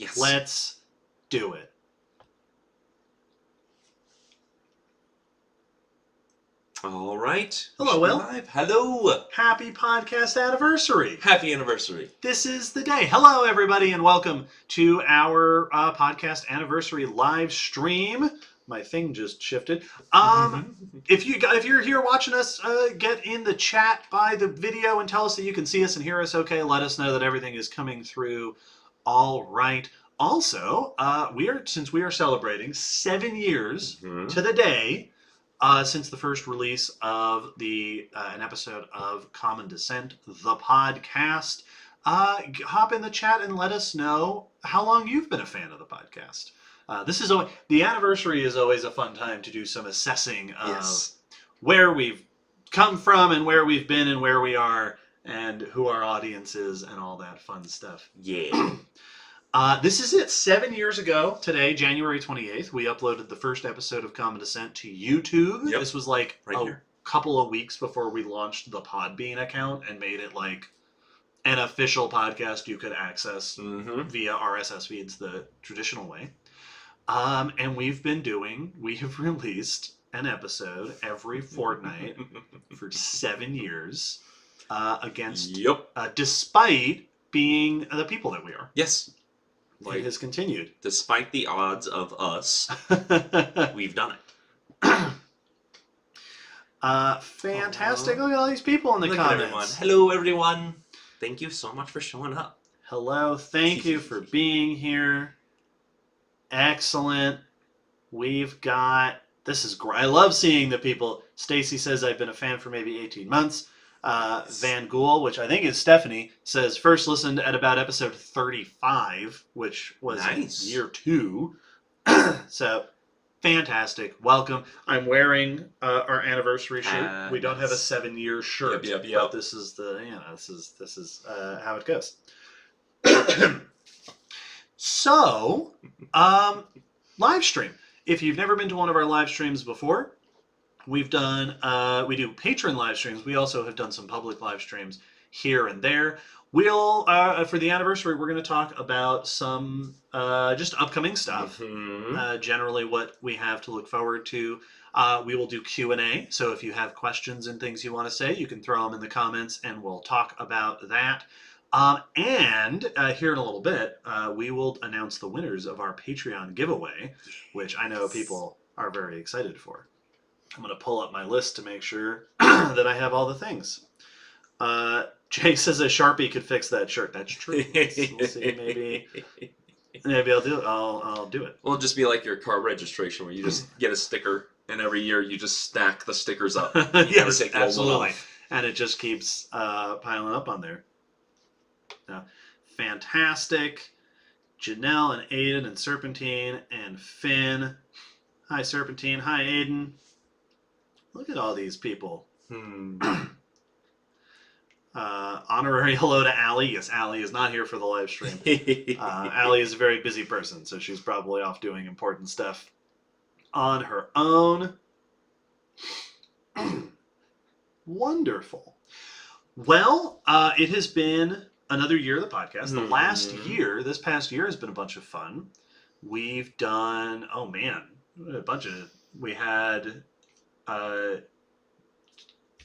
Yes. Let's do it. All right. Hello, Will. Live. Hello. Happy podcast anniversary. Happy anniversary. This is the day. Hello, everybody, and welcome to our podcast anniversary live stream. My thing just shifted. If you're here watching us, get in the chat by the video and tell us that you can see us and hear us okay. Let us know that everything is coming through all right. Also, since we are celebrating 7 years to the day since the first release of an episode of Common Descent, the podcast, hop in the chat and let us know how long you've been a fan of the podcast. The anniversary is always a fun time to do some assessing of where we've come from and where we've been and where we are and who our audience is and all that fun stuff. Yeah. This is it. 7 years ago today, January 28th, we uploaded the first episode of Common Descent to YouTube. Yep. This was like here. Couple of weeks before we launched the Podbean account and made it like an official podcast you could access via RSS feeds the traditional way. And we have released an episode every fortnight for 7 years despite being the people that we are. Yes. It has continued. Despite the odds of us, we've done it. Fantastic. Look at all these people in the comments. Hello, everyone. Thank you so much for showing up. Hello. Thank you for being here. Excellent. We've got... This is great. I love seeing the people. Stacy says, I've been a fan for maybe 18 months. Van Gool, which I think is Stephanie, says first listened at about episode 35, which was year 2. So, fantastic. Welcome. I'm wearing our anniversary shirt. We don't have a 7-year shirt, but this is this is how it goes. So, live stream. If you've never been to one of our live streams before, we've done, we do patron live streams. We also have done some public live streams here and there. We'll, for the anniversary, we're going to talk about some just upcoming stuff. Generally what we have to look forward to. We will do Q&A. So if you have questions and things you want to say, you can throw them in the comments and we'll talk about that. And here in a little bit, we will announce the winners of our Patreon giveaway, which I know people are very excited for. I'm going to pull up my list to make sure that I have all the things. Jay says a Sharpie could fix that shirt. That's true. We'll see. Maybe I'll do it. I'll do it. Well, it'll just be like your car registration where you just get a sticker and every year you just stack the stickers up. Yes, absolutely. And it just keeps piling up on there. Fantastic. Janelle and Aiden and Serpentine and Finn. Hi, Serpentine. Hi, Aiden. Look at all these people. Honorary hello to Allie. Yes, Allie is not here for the live stream. Allie is a very busy person, so she's probably off doing important stuff on her own. Wonderful. Well, it has been another year of the podcast. The last year, this past year has been a bunch of fun. We've done, we had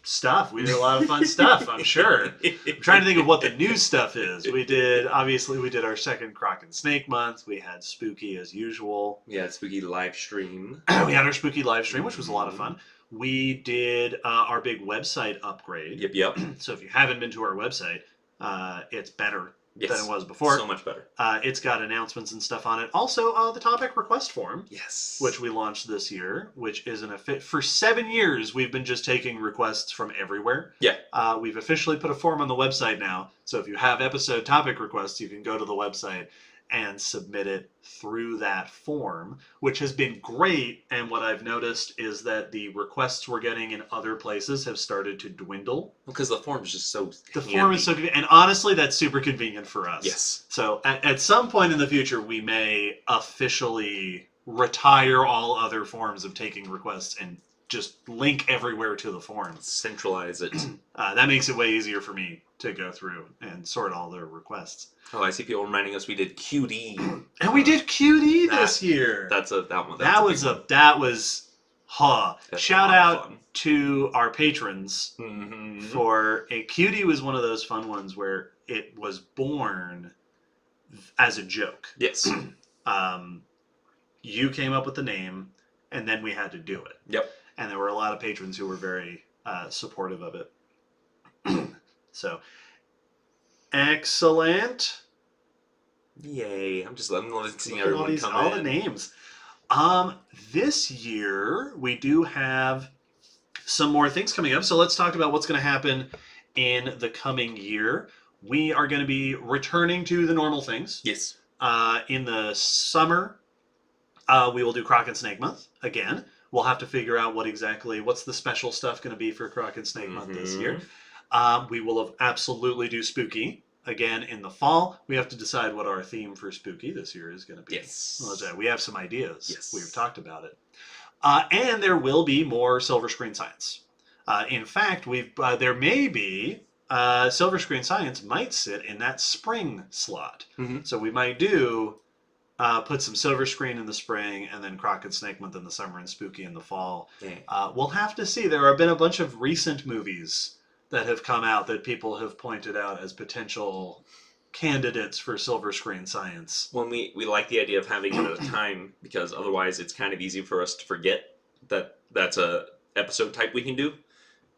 stuff. We did a lot of fun stuff, I'm sure. I'm trying to think of what the new stuff is. We did our second Croc and Snake month. We had Spooky as usual. We had Spooky live stream. We had our Spooky live stream, which was a lot of fun. We did our big website upgrade. Yep. So if you haven't been to our website, it's better than it was before. So much better. It's got announcements and stuff on it. Also, the topic request form. Yes. Which we launched this year, which isn't a fit. For 7 years, we've been just taking requests from everywhere. Yeah. We've officially put a form on the website now. So if you have episode topic requests, you can go to the website and submit it through that form, which has been great. And what I've noticed is that the requests we're getting in other places have started to dwindle. Because the form is just so form is so convenient. And honestly, that's super convenient for us. Yes. So at some point in the future, we may officially retire all other forms of taking requests and just link everywhere to the forum. Centralize it. That makes it way easier for me to go through and sort all their requests. Oh, I see people reminding us we did QD. And we did QD this year. That one. That was shout out fun. to our patrons for a QD was one of those fun ones where it was born as a joke. Yes. You came up with the name, and then we had to do it. Yep. And there were a lot of patrons who were very supportive of it. So, excellent. Yay. I'm seeing Look at everyone come all in. the names. This year, we do have some more things coming up. So let's talk about what's going to happen in the coming year. We are going to be returning to the normal things. Yes. In the summer, we will do Croc and Snake Month again. We'll have to figure out what's the special stuff going to be for Croc and Snake Month this year. We will absolutely do Spooky again in the fall. We have to decide what our theme for Spooky this year is going to be. Yes. We have some ideas. Yes. We've talked about it. And there will be more Silver Screen Science. In fact, there may be Silver Screen Science might sit in that spring slot. So we might do put some Silver Screen in the spring, and then Croc and Snake Month in the summer, and Spooky in the fall. We'll have to see. There have been a bunch of recent movies that have come out that people have pointed out as potential candidates for Silver Screen Science. Well, we like the idea of having it at a time, because otherwise it's kind of easy for us to forget that that's a episode type we can do,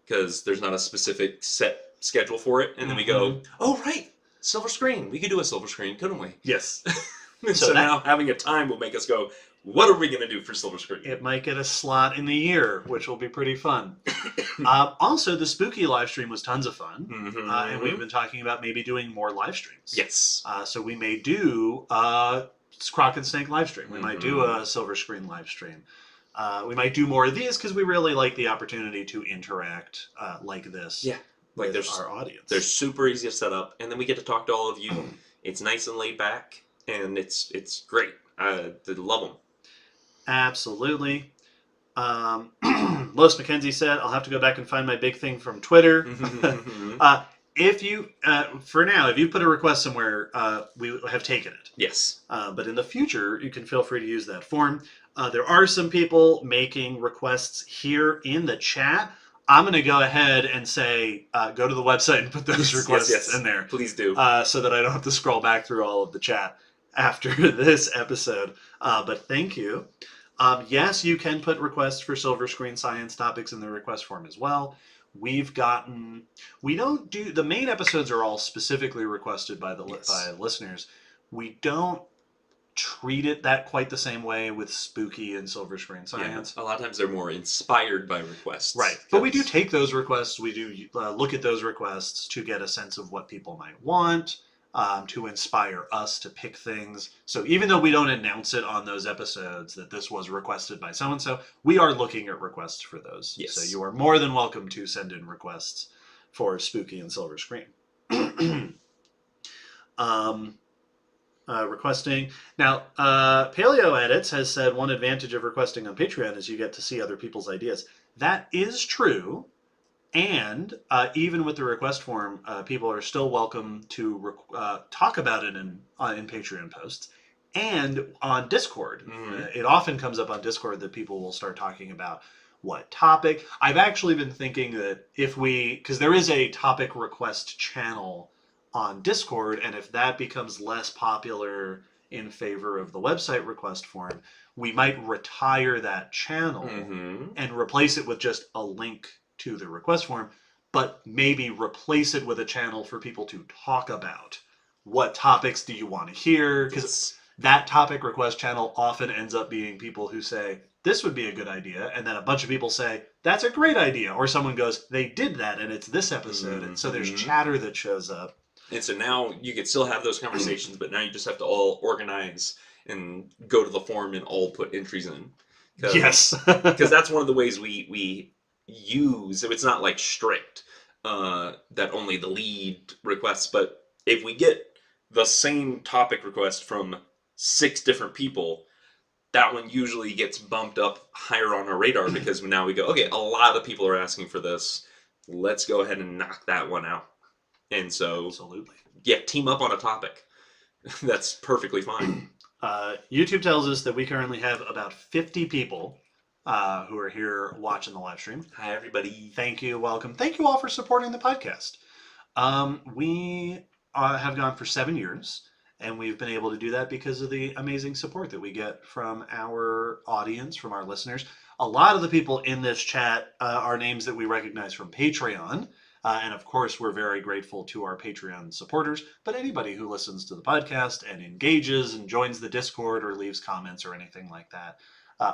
because there's not a specific set schedule for it, and then we go, oh right, Silver Screen, we could do a Silver Screen, couldn't we? Yes. So now having a time will make us go, what are we going to do for Silver Screen? It might get a slot in the year, which will be pretty fun. Also, the Spooky live stream was tons of fun, and we've been talking about maybe doing more live streams. Yes. So we may do Croc and Snake live stream. We might do a Silver Screen live stream. We might do more of these because we really like the opportunity to interact like this. Yeah. Like with our audience. They're super easy to set up, and then we get to talk to all of you. It's nice and laid back, and it's great. I love them. Absolutely. Lois McKenzie said, I'll have to go back and find my big thing from Twitter. If you, for now, if you put a request somewhere, we have taken it. Yes. But in the future, you can feel free to use that form. There are some people making requests here in the chat. I'm going to go ahead and say, go to the website and put those requests in there. Please do. So that I don't have to scroll back through all of the chat after this episode. But thank you. Yes, you can put requests for Silver Screen Science topics in the request form as well. We don't do, the main episodes are all specifically requested by by listeners. We don't treat it that quite the same way with Spooky and Silver Screen Science. Yeah, a lot of times they're more inspired by requests. Right. But we do take those requests. We do look at those requests to get a sense of what people might want, to inspire us to pick things. So even though we don't announce it on those episodes that this was requested by so-and-so, we are looking at requests for those. Yes. So you are more than welcome to send in requests for Spooky and Silver Screen. Requesting. Now, Paleo Edits has said one advantage of requesting on Patreon is you get to see other people's ideas. That is true. And even with the request form, people are still welcome to talk about it in Patreon posts and on Discord. It often comes up on Discord that people will start talking about what topic. I've actually been thinking that because there is a topic request channel on Discord, and if that becomes less popular in favor of the website request form, we might retire that channel and replace it with just a link to the request form, but maybe replace it with a channel for people to talk about what topics do you want to hear, because that topic request channel often ends up being people who say this would be a good idea, and then a bunch of people say that's a great idea, or someone goes they did that and it's this episode, and so there's chatter that shows up. And so now you could still have those conversations, but now you just have to all organize and go to the forum and all put entries in. Yes. Because that's one of the ways we use, it's not like strict, that only the lead requests, but if we get the same topic request from 6 different people, that one usually gets bumped up higher on our radar because now we go, okay, a lot of people are asking for this. Let's go ahead and knock that one out. And so, Absolutely. yeah, team up on a topic. That's perfectly fine. YouTube tells us that we currently have about 50 people who are here watching the live stream. Hi, everybody. Thank you. Welcome. Thank you all for supporting the podcast. We have gone for 7 years, and we've been able to do that because of the amazing support that we get from our audience, from our listeners. A lot of the people in this chat are names that we recognize from Patreon. And of course, we're very grateful to our Patreon supporters, but anybody who listens to the podcast and engages and joins the Discord or leaves comments or anything like that,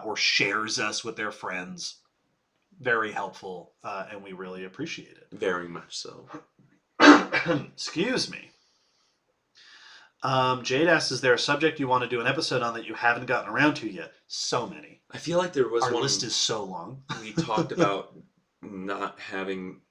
or shares us with their friends, very helpful, and we really appreciate it. Very much so. Excuse me. Jade asks, is there a subject you want to do an episode on that you haven't gotten around to yet? So many. I feel like there was Our one list is so long. we talked about not having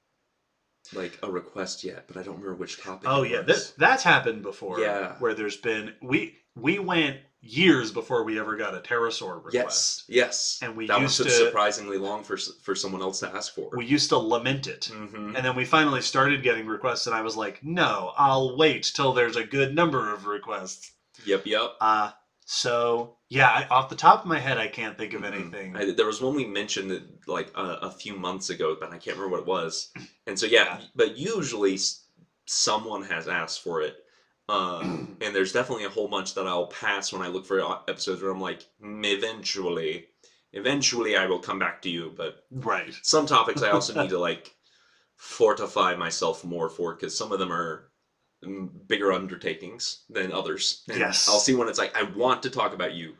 like a request yet, but I don't remember which topic. Oh it yeah, was. that's happened before. Yeah. Where there's been we went years before we ever got a pterosaur request. Yes. And we that used one to took surprisingly long for someone else to ask for. we used to lament it. Mm-hmm. And then we finally started getting requests, and I was like, no, I'll wait till there's a good number of requests. Yep. So yeah, off the top of my head, I can't think of anything. There was one we mentioned that, like a few months ago, but I can't remember what it was. And so yeah, but usually someone has asked for it. And there's definitely a whole bunch that I'll pass when I look for episodes where I'm like, eventually I will come back to you. But Right. some topics I also need to like fortify myself more for, because some of them are bigger undertakings than others. And Yes. I'll see when it's like, I want to talk about you,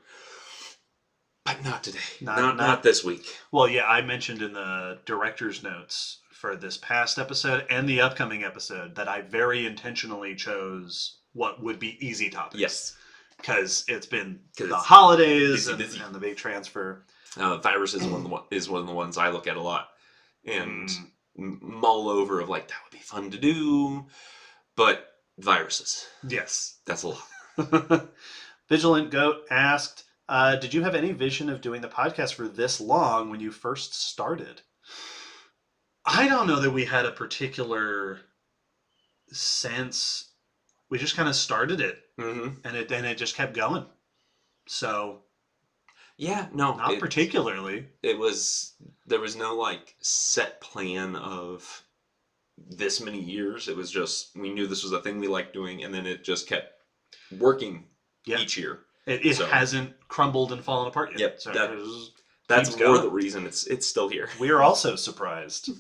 but not today. Not- Not this week. Well, yeah, I mentioned in the director's notes for this past episode and the upcoming episode that I very intentionally chose what would be easy topics. Yes. Because it's been the it's holidays busy. And the big transfer. Virus is one of the ones I look at a lot and mull over of like, that would be fun to do, but viruses. Yes. That's a lot. Vigilant Goat asked, did you have any vision of doing the podcast for this long when you first started? I don't know that we had a particular sense. We just kind of started it, Mm-hmm. and it just kept going. So Yeah, no. not particularly. There was no like set plan of this many years. It was just, we knew this was a thing we liked doing, and then it just kept working each year. It hasn't crumbled and fallen apart yet. Yep, So that's keeps more going. the reason it's still here. We are also surprised.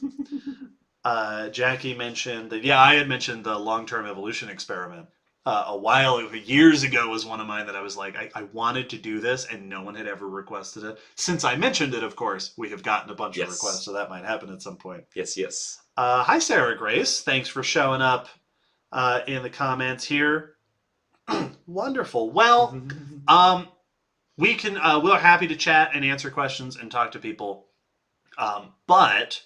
Jackie mentioned that, I had mentioned the long-term evolution experiment years ago was one of mine that I was like, I wanted to do this and no one had ever requested it. Since I mentioned it, of course, we have gotten a bunch of requests, so that might happen at some point. Yes. Hi, Sarah Grace. Thanks for showing up in the comments here. Wonderful. Well, we're happy to chat and answer questions and talk to people. But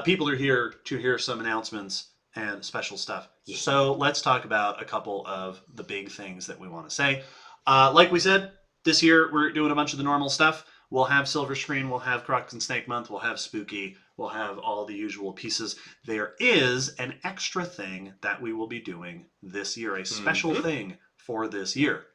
people are here to hear some announcements and special stuff. Yeah. So let's talk about a couple of the big things that we want to say. Like we said, this year we're doing a bunch of the normal stuff. We'll have Silver Screen, we'll have Crocs and Snake Month, we'll have Spooky, we'll have all the usual pieces. There is an extra thing that we will be doing this year, a special thing for this year.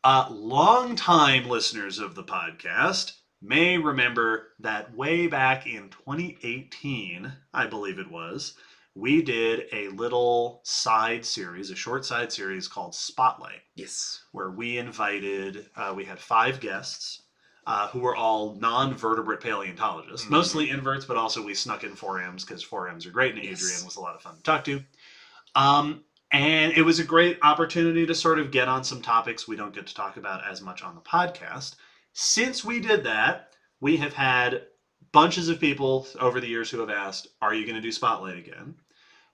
Long-time listeners of the podcast may remember that way back in 2018, I believe it was, we did a little side series, a short side series called Spotlight. Yes. Where we invited, we had 5 guests who were all non-vertebrate paleontologists, mostly inverts, but also we snuck in 4Ms because 4Ms are great, and Adrian was a lot of fun to talk to. And it was a great opportunity to sort of get on some topics we don't get to talk about as much on the podcast. Since we did that, we have had bunches of people over the years who have asked, are you going to do Spotlight again?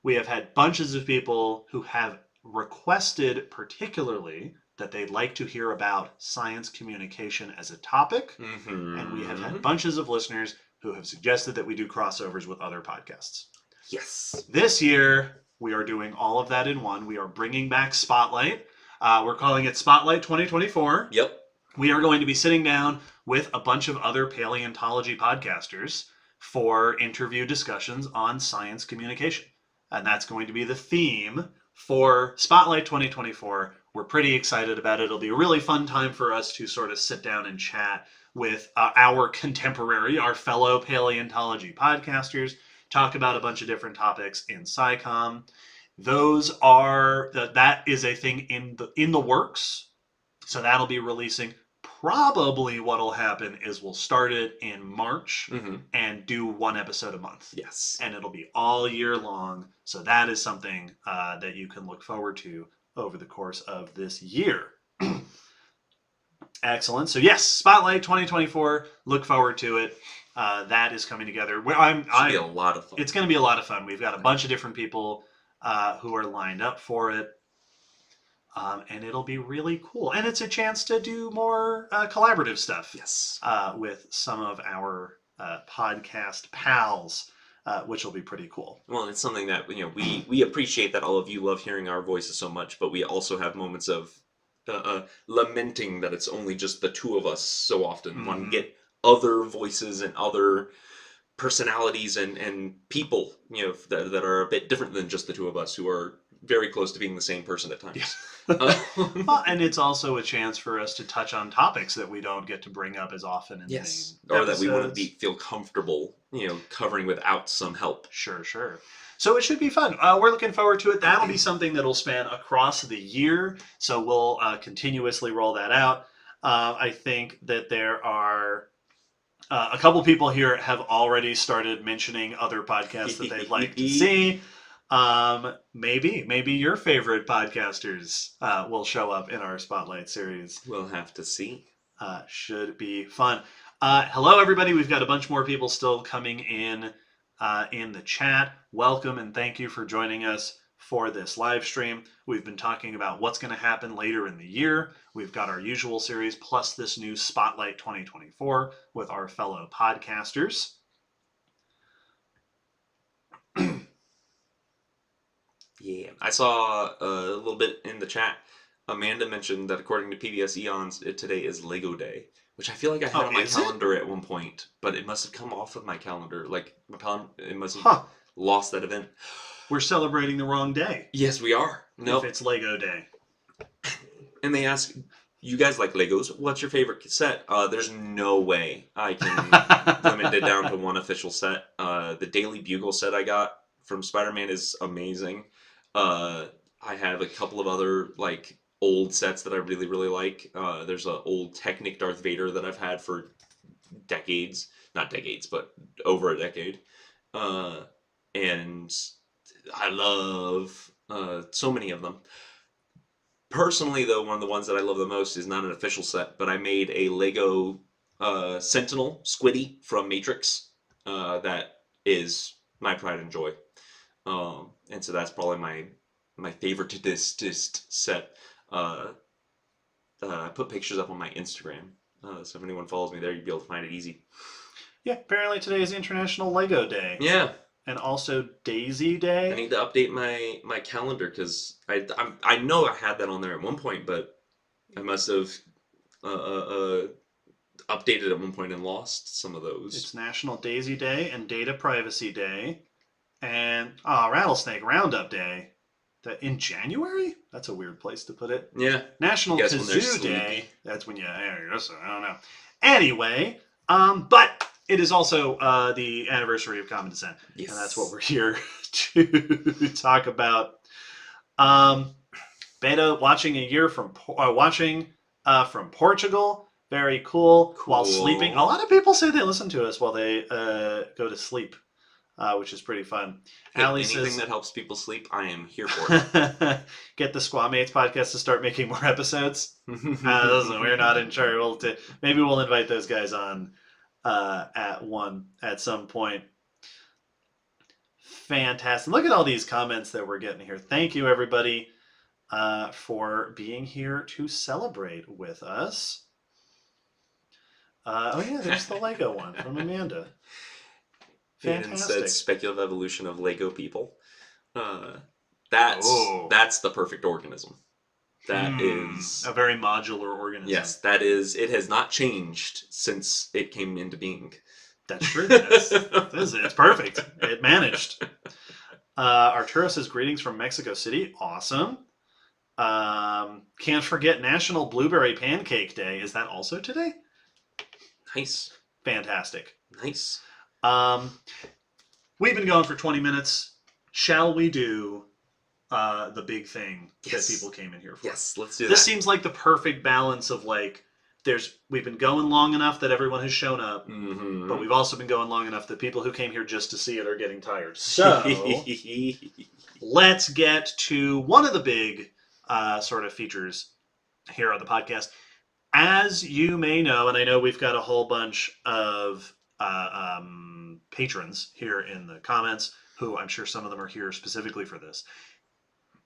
We have had bunches of people who have requested particularly that they'd like to hear about science communication as a topic. And we have had bunches of listeners who have suggested that we do crossovers with other podcasts. Yes. This year, we are doing all of that in one. We are bringing back Spotlight. We're calling it Spotlight 2024. Yep. we are going to be sitting down with a bunch of other paleontology podcasters for interview discussions on science communication. And that's going to be the theme for Spotlight 2024. We're pretty excited about it. It'll be a really fun time for us to sort of sit down and chat with our contemporary, our fellow paleontology podcasters, talk about a bunch of different topics in SciComm. That is a thing in the works. So that'll be releasing. Probably what'll happen is we'll start it in March and do one episode a month. Yes. And it'll be all year long. So that is something that you can look forward to over the course of this year. Excellent. So yes, Spotlight 2024. Look forward to it. That is coming together. Should be a lot of fun. It's going to be a lot of fun. We've got a bunch of different people who are lined up for it. And it'll be really cool. And it's a chance to do more collaborative stuff. Yes. With some of our podcast pals, which will be pretty cool. Well, it's something that we appreciate that all of you love hearing our voices so much, but we also have moments of lamenting that it's only just the two of us so often. Mm-hmm. Want to get other voices and other personalities and people that are a bit different than just the two of us, who are very close to being the same person at times. Yeah. Well, and it's also a chance for us to touch on topics that we don't get to bring up as often in the main or episodes. that we want to feel comfortable, covering without some help. Sure. So it should be fun. We're looking forward to it. That'll be something that'll span across the year. So we'll continuously roll that out. I think that there are a couple people here have already started mentioning other podcasts that they'd like to see. Maybe your favorite podcasters will show up in our Spotlight series. We'll have to see. Should be fun. Hello, everybody. We've got a bunch more people still coming in the chat. Welcome and thank you for joining us for this live stream. We've been talking about what's going to happen later in the year. We've got our usual series plus this new Spotlight 2024 with our fellow podcasters. Yeah, I saw a little bit in the chat. Amanda mentioned that according to PBS Eons, today is Lego Day, which I feel like I had on my calendar at one point, but it must have come off of my calendar. Like, it must have lost that event. We're celebrating the wrong day. Yes, we are. If it's Lego Day. And they ask, you guys like Legos? What's your favorite set? There's no way I can limit it down to one official set. The Daily Bugle set I got from Spider-Man is amazing. I have a couple of other old sets that I really, really like. There's an old Technic Darth Vader that I've had for decades. Not decades, but over a decade. And I love so many of them. Personally, though, one of the ones that I love the most is not an official set, but I made a Lego Sentinel Squiddy from Matrix. That is my pride and joy. And so that's probably my favoritist set. I put pictures up on my Instagram, so if anyone follows me there, you'd be able to find it easy. Yeah, apparently today is International Lego Day. Yeah. And also Daisy Day. I need to update my calendar because I know I had that on there at one point, but I must have updated at one point and lost some of those. It's National Daisy Day and Data Privacy Day. And Rattlesnake Roundup Day. In January? That's a weird place to put it. Yeah. National Kazoo Day. That's when I don't know. Anyway, but it is also the anniversary of Common Descent. Yes. And that's what we're here to talk about. Beta watching from Portugal. Very cool. While sleeping. A lot of people say they listen to us while they go to sleep. Which is pretty fun. Anything that helps people sleep, I am here for it. Get the Squamates podcast to start making more episodes. Listen, we're not in charge. Maybe we'll invite those guys on at some point. Fantastic. Look at all these comments that we're getting here. Thank you, everybody, for being here to celebrate with us. There's the Lego one from Amanda. Fantastic. Said speculative evolution of Lego people. That's the perfect organism. That is a very modular organism. yes, that is. It has not changed since it came into being. That's true. It's perfect. It managed. Arturo says greetings from Mexico City. Awesome. Can't forget National Blueberry Pancake Day. Is that also today? Nice. Fantastic. Nice. We've been going for 20 minutes. Shall we do the big thing that people came in here for? Yes, let's do that. This seems like the perfect balance of like, we've been going long enough that everyone has shown up, but we've also been going long enough that people who came here just to see it are getting tired. So let's get to one of the big sort of features here on the podcast. As you may know, and I know we've got a whole bunch of patrons here in the comments, who I'm sure some of them are here specifically for this.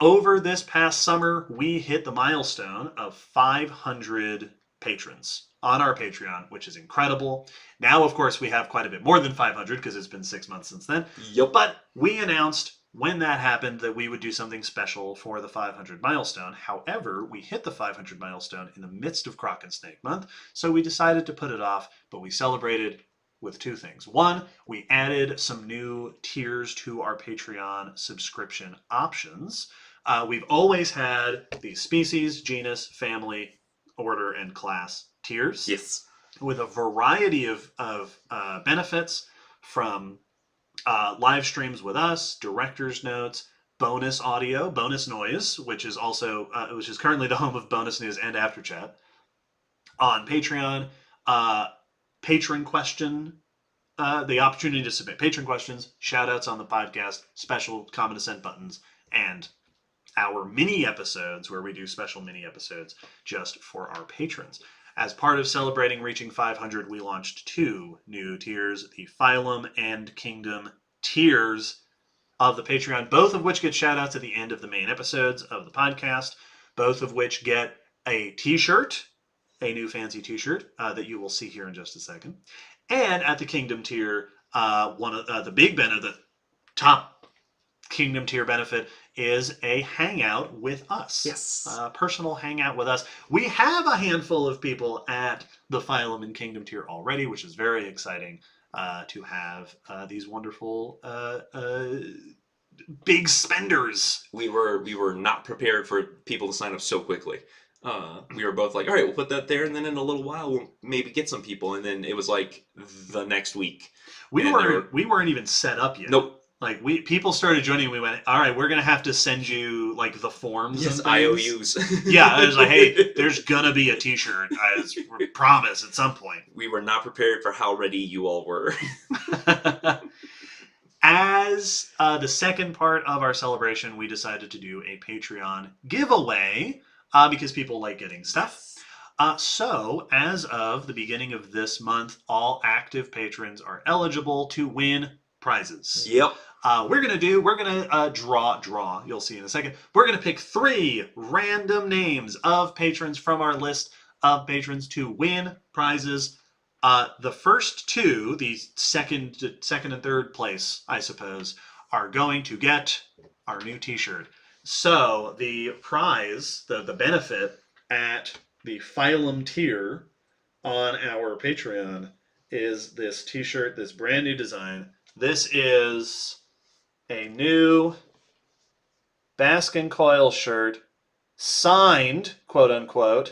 Over this past summer, we hit the milestone of 500 patrons on our Patreon, which is incredible. Now, of course, we have quite a bit more than 500 because it's been 6 months since then. Yep. But we announced when that happened that we would do something special for the 500 milestone. However, we hit the 500 milestone in the midst of Croc and Snake Month, so we decided to put it off, but we celebrated with two things. One, we added some new tiers to our Patreon subscription options. We've always had the species, genus, family, order, and class tiers. Yes. With a variety of benefits, from live streams with us, director's notes, bonus audio, bonus noise, which is also which is currently the home of bonus news and after chat on Patreon. Patron question, the opportunity to submit patron questions, shout outs on the podcast, special comment ascent buttons, and our mini episodes where we do special mini episodes just for our patrons. As part of celebrating reaching 500, we launched two new tiers, the Phylum and Kingdom tiers of the Patreon, both of which get shout outs at the end of the main episodes of the podcast, both of which get a t-shirt, a new fancy t-shirt that you will see here in just a second. And at the Kingdom tier, one of the big benefit, the top Kingdom tier benefit, is a hangout with us. Yes. Personal hangout with us. We have a handful of people at the Phylum and Kingdom tier already, which is very exciting to have these wonderful big spenders. We were not prepared for people to sign up so quickly. We were both like, all right, we'll put that there, and then in a little while we'll maybe get some people, and then it was like the next week. We weren't even set up yet. Nope. Like people started joining, and we went, all right, we're gonna have to send you like the forms. Yes, and IOUs. Yeah, I was like, hey, there's gonna be a t-shirt, as we promise at some point. We were not prepared for how ready you all were. As the second part of our celebration, we decided to do a Patreon giveaway because people like getting stuff. So, as of the beginning of this month, all active patrons are eligible to win prizes. Yep. We're gonna draw. You'll see in a second. We're gonna pick 3 random names of patrons from our list of patrons to win prizes. The first 2, the second and third place, I suppose, are going to get our new t-shirt. So the prize, the benefit at the Phylum tier on our Patreon is this t-shirt, this brand new design. This is a new Baskin Coil shirt, signed, quote unquote,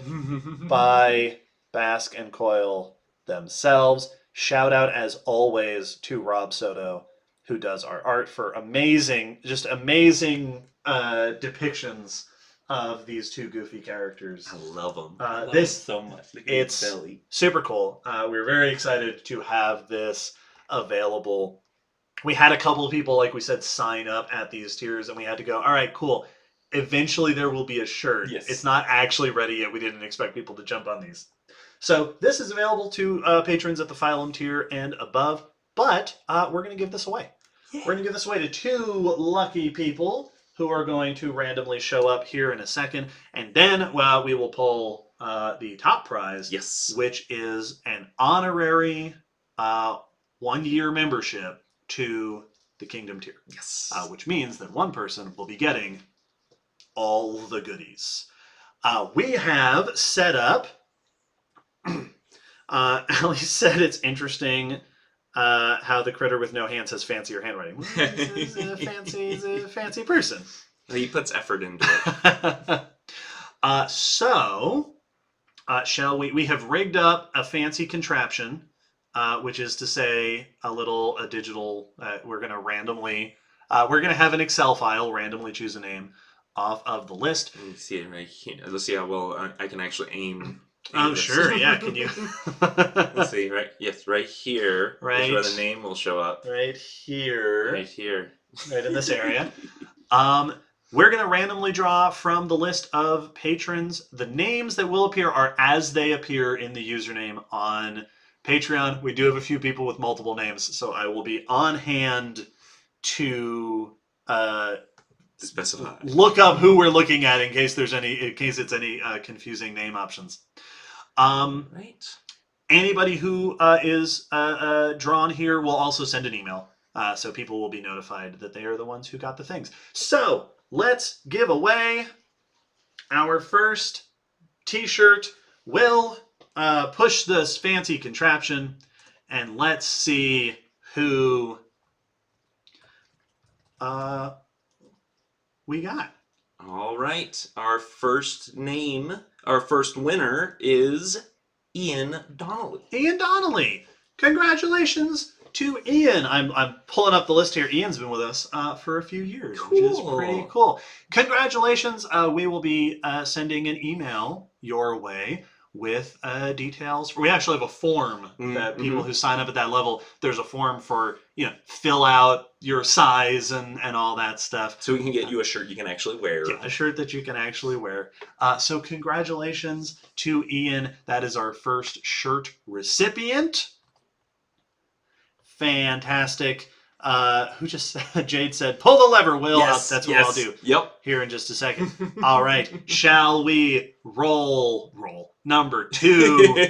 by Bask and Coil themselves. Shout out, as always, to Rob Soto, who does our art, for amazing depictions of these 2 goofy characters. I love them. This so much. It's belly. Super cool. We're very excited to have this available. We had a couple of people, like we said, sign up at these tiers, and we had to go, all right, cool. Eventually there will be a shirt. Yes. It's not actually ready yet. We didn't expect people to jump on these. So this is available to patrons at the Phylum tier and above, but we're going to give this away. Yeah. We're going to give this away to 2 lucky people who are going to randomly show up here in a second, and then we will pull the top prize, Yes. which is an honorary 1-year membership to the Kingdom tier. Yes. Which means that one person will be getting all the goodies. We have set up. Ali said it's interesting how the critter with no hands has fancier handwriting. Well, he's a fancy person. He puts effort into it. Shall we? We have rigged up a fancy contraption, which is to say, a digital. We're going to randomly. We're going to have an Excel file randomly choose a name off of the list. Let me see it right here. Let's see how well I can actually aim. Oh, sure. Yeah. Can you? Let's see. Right. Yes. Right here. Right. Is where the name will show up. Right here. Right here. Right in this area. We're going to randomly draw from the list of patrons. The names that will appear are as they appear in the username on Patreon. We do have a few people with multiple names, so I will be on hand to specify. Look up who we're looking at in case it's any confusing name options. Right. Anybody who is drawn here will also send an email, so people will be notified that they are the ones who got the things. So let's give away our first T-shirt. We'll push this fancy contraption, and let's see who we got. All right. Our first winner is Ian Donnelly. Ian Donnelly. Congratulations to Ian. I'm pulling up the list here. Ian's been with us for a few years, which is pretty cool. Congratulations. We will be sending an email your way with details. We actually have a form that people who sign up at that level, there's a form for, fill out your size and all that stuff. So we can get you a shirt you can actually wear. Yeah, a shirt that you can actually wear. So congratulations to Ian. That is our first shirt recipient. Fantastic. Who just said, Jade said, pull the lever, Will. Yes, That's what I'll do. Yep. Here in just a second. All right. Shall we roll number 2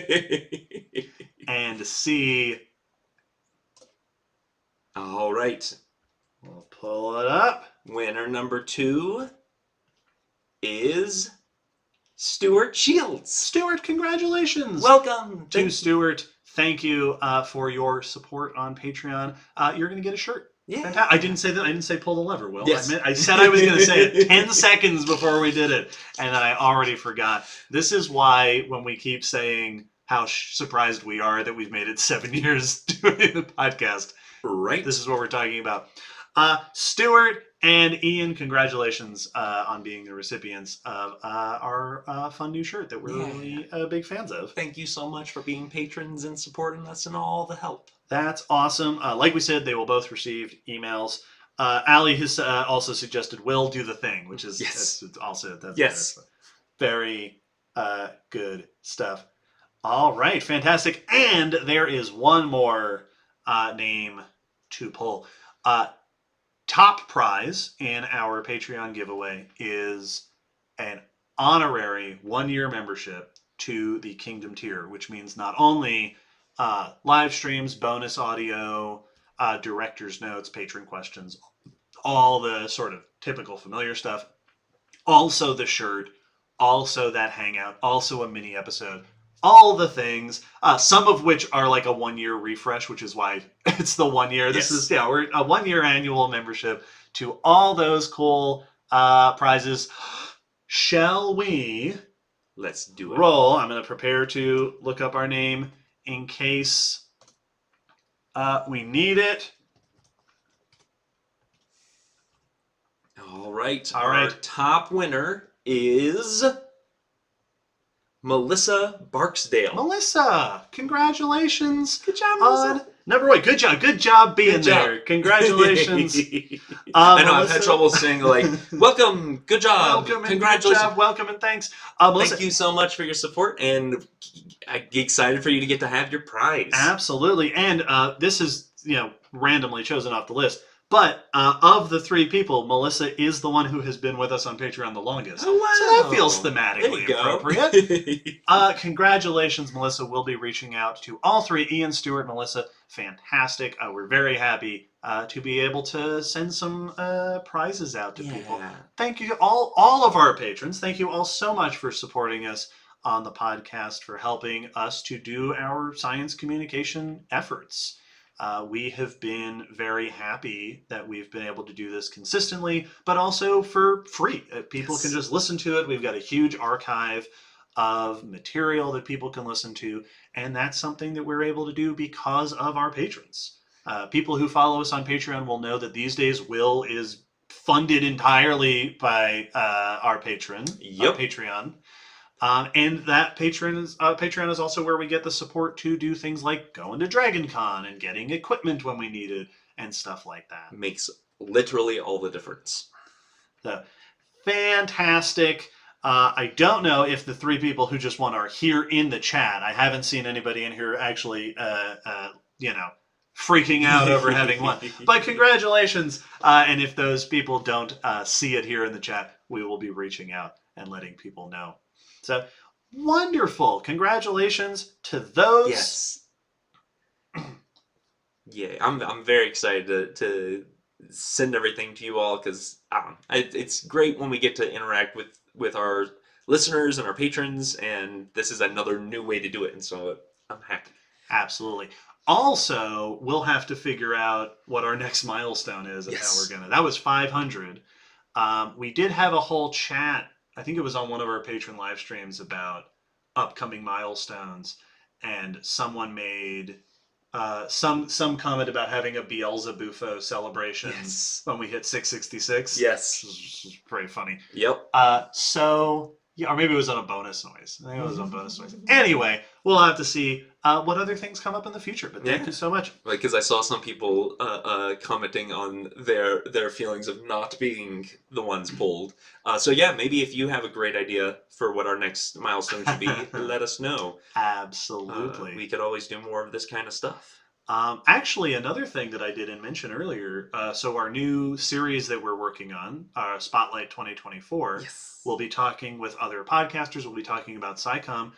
and see? All right. We'll pull it up. Winner number 2 is Stuart Shields. Stuart, congratulations. Welcome to Stuart. Thank you for your support on Patreon. You're going to get a shirt. Yeah. Fantastic. I didn't say that. I didn't say pull the lever, Will. Yes. I said I was going to say it 10 seconds before we did it, and then I already forgot. This is why when we keep saying how surprised we are that we've made it 7 years doing the podcast, right? This is what we're talking about. Stuart and Ian, congratulations on being the recipients of our fun new shirt that we're really big fans of. Thank you so much for being patrons and supporting us and all the help. That's awesome. Like we said, they will both receive emails. Ali has also suggested Will do the thing, which is that's very good stuff. All right, fantastic. And there is one more name to pull. Top prize in our Patreon giveaway is an honorary 1-year membership to the Kingdom tier, which means not only live streams, bonus audio, director's notes, patron questions, all the sort of typical familiar stuff, also the shirt, also that hangout, also a mini episode, all the things, some of which are like a 1-year refresh, which is why it's the 1 year. This is, we're a 1-year annual membership to all those cool prizes. Shall we? Let's do it. Roll. I'm going to prepare to look up our name in case we need it. All right. All Our right. top winner is Melissa Barksdale. Melissa, congratulations. Good job, Melissa. Number 1. Good job being there. Congratulations. I know, Melissa, I've had trouble saying, like, welcome, good job, welcome, congratulations. Good job, welcome, and thanks. Melissa, Thank you so much for your support, and I'm excited for you to get to have your prize. Absolutely. And this is, randomly chosen off the list, But of the 3 people, Melissa is the one who has been with us on Patreon the longest. Oh, wow. So that feels There thematically you go. appropriate. Congratulations, Melissa. We'll be reaching out to all 3, Ian, Stuart, Melissa. Fantastic. We're very happy to be able to send some prizes out to people. Thank you to all of our patrons. Thank you all so much for supporting us on the podcast, for helping us to do our science communication efforts. We have been very happy that we've been able to do this consistently, but also for free. People can just listen to it. We've got a huge archive of material that people can listen to, and that's something that we're able to do because of our patrons. People who follow us on Patreon will know that these days Will is funded entirely by our patron, our Patreon. And that Patreon is also where we get the support to do things like going to Dragon Con and getting equipment when we need it and stuff like that. Makes literally all the difference. So, fantastic. I don't know if the 3 people who just won are here in the chat. I haven't seen anybody in here actually, freaking out over having won. But congratulations. And if those people don't see it here in the chat, we will be reaching out and letting people know. So, wonderful. Congratulations to those. Yes. Yeah, I'm very excited to send everything to you all, because it's great when we get to interact with our listeners and our patrons, and this is another new way to do it, and so I'm happy. Absolutely. Also, we'll have to figure out what our next milestone is and how we're gonna. That was 500. We did have a whole chat. I think it was on one of our patron live streams about upcoming milestones, and someone made some comment about having a Beelzebufo celebration when we hit 666. Yes. Which is pretty funny. Yep. So, yeah, or maybe it was on a bonus noise. I think it was on bonus noise. Anyway, we'll have to see what other things come up in the future. But thank you so much. Because I saw some people commenting on their feelings of not being the ones pulled. So yeah, maybe if you have a great idea for what our next milestone should be, let us know. Absolutely. We could always do more of this kind of stuff. Actually, another thing that I didn't mention earlier, so our new series that we're working on, Spotlight 2024, we'll be talking with other podcasters, we'll be talking about SciComm.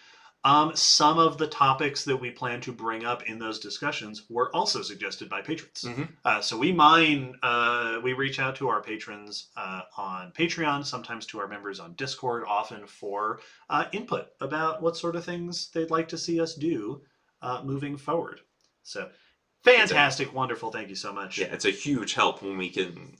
Some of the topics that we plan to bring up in those discussions were also suggested by patrons. So we reach out to our patrons on Patreon, sometimes to our members on Discord, often for input about what sort of things they'd like to see us do moving forward. So, fantastic, wonderful, thank you so much. Yeah, it's a huge help when we can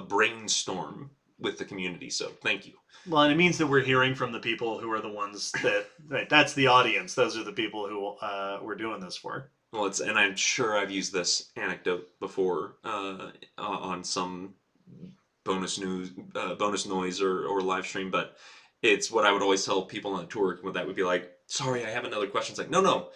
brainstorm with the community, so thank you. Well, and it means that we're hearing from the people who are the ones that, that's the audience. Those are the people who we're doing this for. Well, and I'm sure I've used this anecdote before on some bonus noise or live stream, but it's what I would always tell people on the tour when that would be like, sorry, I have another question. It's like, no.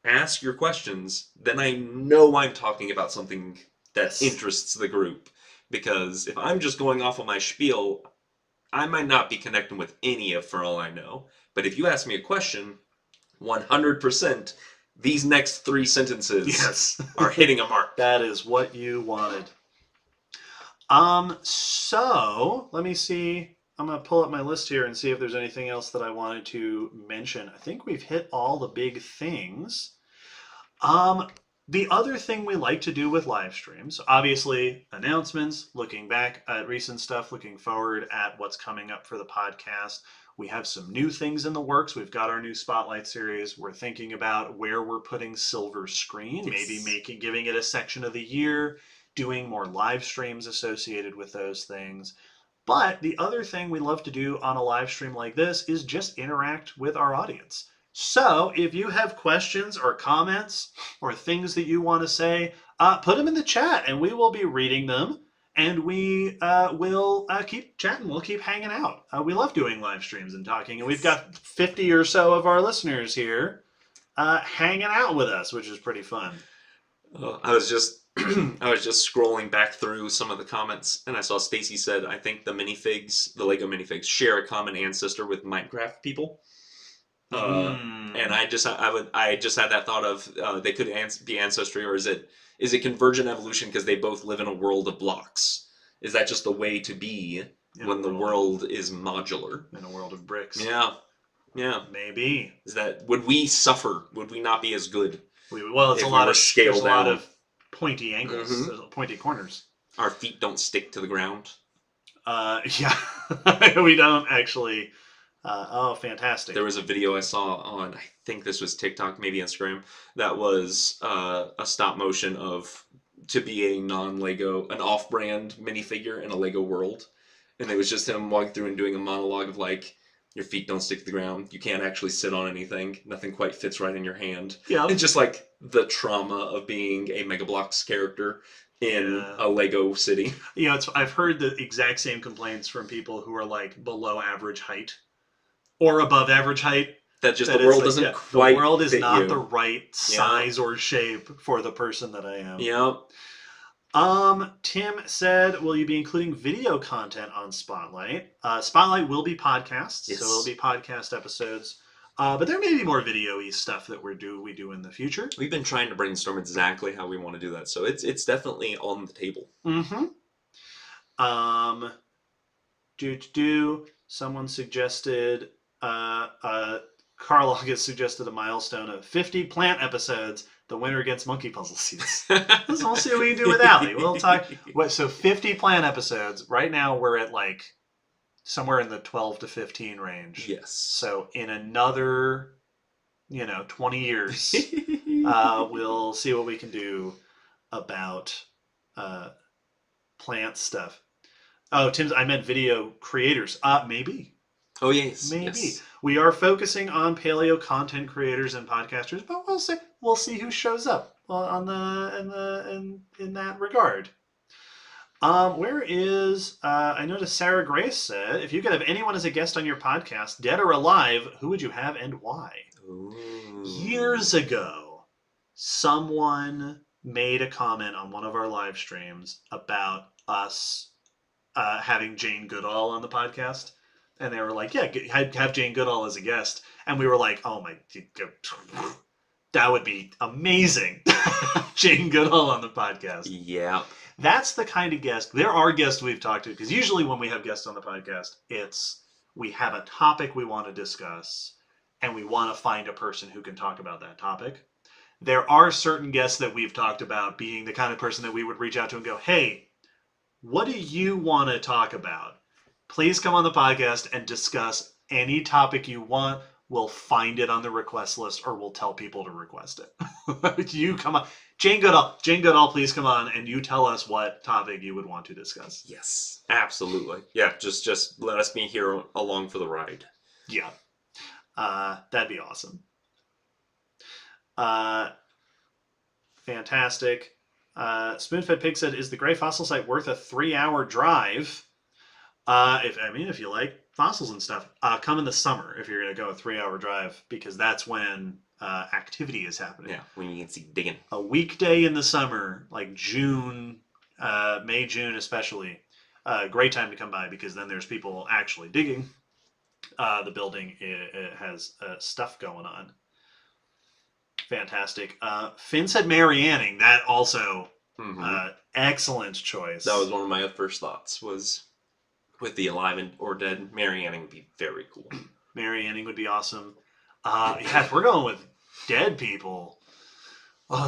Ask your questions, then I know I'm talking about something that interests the group. Because if I'm just going off of my spiel, I might not be connecting with any of for all I know. But if you ask me a question, 100%, these next 3 sentences are hitting a mark. That is what you wanted. So, let me see. I'm going to pull up my list here and see if there's anything else that I wanted to mention. I think we've hit all the big things. The other thing we like to do with live streams, obviously announcements, looking back at recent stuff, looking forward at what's coming up for the podcast. We have some new things in the works. We've got our new Spotlight series. We're thinking about where we're putting Silver Screen, maybe giving it a section of the year, doing more live streams associated with those things. But the other thing we love to do on a live stream like this is just interact with our audience. So if you have questions or comments or things that you want to say, put them in the chat and we will be reading them, and we will keep chatting. We'll keep hanging out. We love doing live streams and talking, and we've got 50 or so of our listeners here hanging out with us, which is pretty fun. I was just scrolling back through some of the comments, and I saw Stacy said, I think the Lego minifigs share a common ancestor with Minecraft people. And I just had that thought of they could be ancestry, or is it convergent evolution because they both live in a world of blocks? Is that just the way to be when the world is modular? In a world of bricks. Yeah. Yeah. Maybe. Is that, would we suffer? Would we not be as good? Well, it's if a we lot were of scaled there's a lot down? of pointy angles, there's pointy corners. Our feet don't stick to the ground. Yeah, we don't actually. Oh, fantastic! There was a video I saw on, I think this was TikTok, maybe Instagram, that was a stop motion to be a non-Lego, an off-brand minifigure in a Lego world, and it was just him walking through and doing a monologue of like, your feet don't stick to the ground, you can't actually sit on anything, nothing quite fits right in your hand. Yeah, and just like the trauma of being a Mega Bloks character in a Lego city. You know, I've heard the exact same complaints from people who are like below average height or above average height. That just the world doesn't quite. The world is fit not you. the right size or shape for the person that I am. Yeah. Tim said, will you be including video content on Spotlight? Spotlight will be podcasts, Yes. so it'll be podcast episodes. But there may be more video-y stuff that we do in the future. We've been trying to brainstorm exactly how we want to do that, so it's definitely on the table. Mm-hmm. Someone suggested, Carl August suggested a milestone of 50 plant episodes. The winner gets monkey puzzle seeds. We'll see what we can do with Allie. We'll talk. So 50 plant episodes. Right now we're at like somewhere in the 12 to 15 range. Yes. So in another, 20 years, we'll see what we can do about plant stuff. Oh, I meant video creators. Maybe. Oh yes. Maybe. Yes. We are focusing on paleo content creators and podcasters, but we'll see. We'll see who shows up in that regard. Where is I noticed Sarah Grace said, if you could have anyone as a guest on your podcast, dead or alive, who would you have and why? Ooh. Years ago, someone made a comment on one of our live streams about us having Jane Goodall on the podcast. And they were like, yeah, have Jane Goodall as a guest. And we were like, oh my, that would be amazing. Jane Goodall on the podcast. Yeah. That's the kind of guest. There are guests we've talked to, because usually when we have guests on the podcast, we have a topic we want to discuss, and we want to find a person who can talk about that topic. There are certain guests that we've talked about being the kind of person that we would reach out to and go, hey, what do you want to talk about? Please come on the podcast and discuss any topic you want. We'll find it on the request list, or we'll tell people to request it. You come on. Jane Goodall, please come on, and you tell us what topic you would want to discuss. Yes, absolutely. Yeah, just let us be here along for the ride. Yeah. That'd be awesome. Fantastic. Spoonfed Pig said, is the Gray Fossil site worth a 3-hour drive? If you like fossils and stuff, come in the summer if you're going to go a 3-hour drive, because that's when activity is happening. Yeah, when you can see digging. A weekday in the summer, like June, May, June especially, great time to come by, because then there's people actually digging. The building it has stuff going on. Fantastic. Finn said Mary Anning. That also excellent choice. That was one of my first thoughts, was with the alive or dead. Mary Anning would be very cool. Mary Anning would be awesome. If we're going with dead people,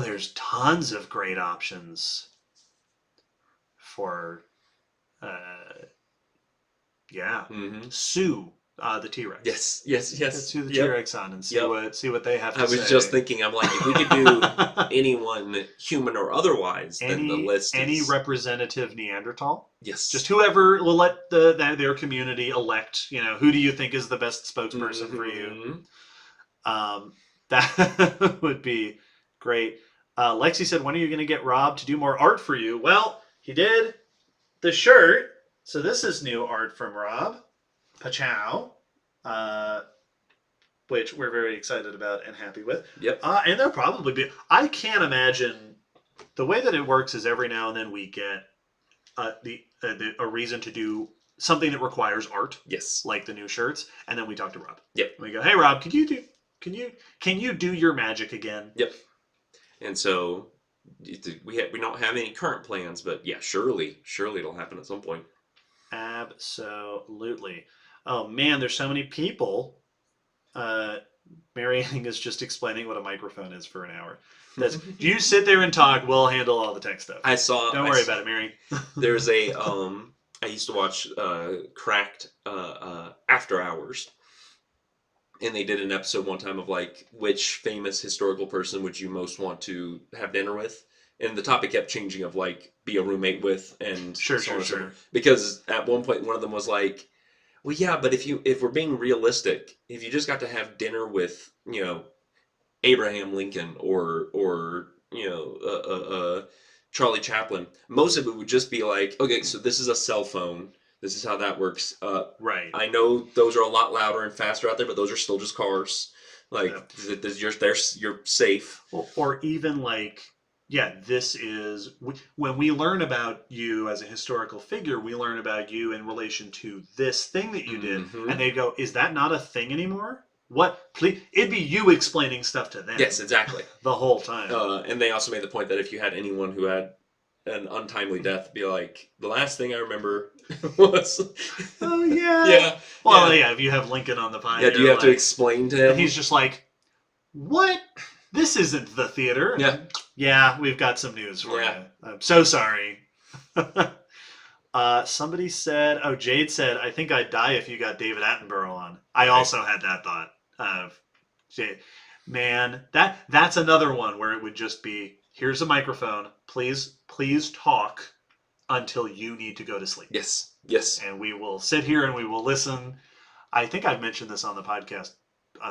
there's tons of great options for Sue, the T-Rex. Yes. Let's sue the T-Rex on and see what they have to say. I was just thinking, I'm like, if we could do anyone, human or otherwise, then the list is... Any representative Neanderthal? Yes. Just whoever will let their community elect, who do you think is the best spokesperson for you? That would be great. Lexi said, when are you going to get Rob to do more art for you? Well, he did the shirt. So this is new art from Rob. Pachow. Which we're very excited about and happy with. Yep. And there'll probably be... I can't imagine... The way that it works is every now and then we get a reason to do something that requires art, Yes. like the new shirts, and then we talk to Rob. Yep. And we go, hey Rob, can you do your magic again? Yep. And so we don't have any current plans, but yeah, surely it'll happen at some point. Absolutely. Oh man, there's so many people. Mary Ann is just explaining what a microphone is for an hour. That's, you sit there and talk. We'll handle all the tech stuff. Don't worry about it, Mary. There's a I used to watch Cracked After Hours, and they did an episode one time of like, which famous historical person would you most want to have dinner with? And the topic kept changing of like, be a roommate with, and Sure. because at one point one of them was like, well, yeah, but if we're being realistic, if you just got to have dinner with, Abraham Lincoln or Charlie Chaplin, most of it would just be like, okay, so this is a cell phone. This is how that works. Right. I know those are a lot louder and faster out there, but those are still just cars. Like, you're safe. Or even like, yeah, this is when we learn about you as a historical figure, we learn about you in relation to this thing that you did, and they go, "Is that not a thing anymore?" What? Please, it'd be you explaining stuff to them. Yes, exactly. The whole time. And they also made the point that if you had anyone who had an untimely death, be like, the last thing I remember was. Oh yeah. Yeah. Well, yeah. If you have Lincoln on the pine, yeah. Do you have to explain to him? And he's just like, "What? This isn't the theater." Yeah. Yeah, we've got some news for you. I'm so sorry. Somebody said, Jade said, I think I'd die if you got David Attenborough on. I also had that thought of Jade. Man, that's another one where it would just be, here's a microphone. Please talk until you need to go to sleep. Yes. And we will sit here and we will listen. I think I've mentioned this on the podcast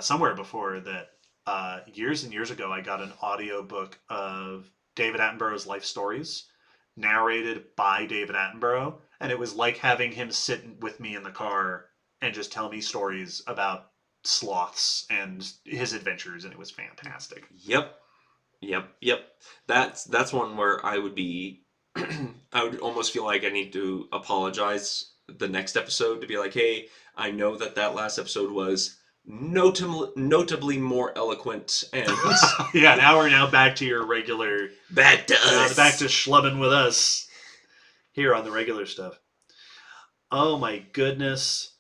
somewhere before that years and years ago, I got an audiobook of David Attenborough's life stories narrated by David Attenborough. And it was like having him sit with me in the car and just tell me stories about sloths and his adventures. And it was fantastic. Yep. That's one where I would be, I would almost feel like I need to apologize the next episode to be like, hey, I know that last episode was notably more eloquent and yeah, now we're back to your regular back to us. Back to schlubbing with us here on the regular stuff. Oh my goodness.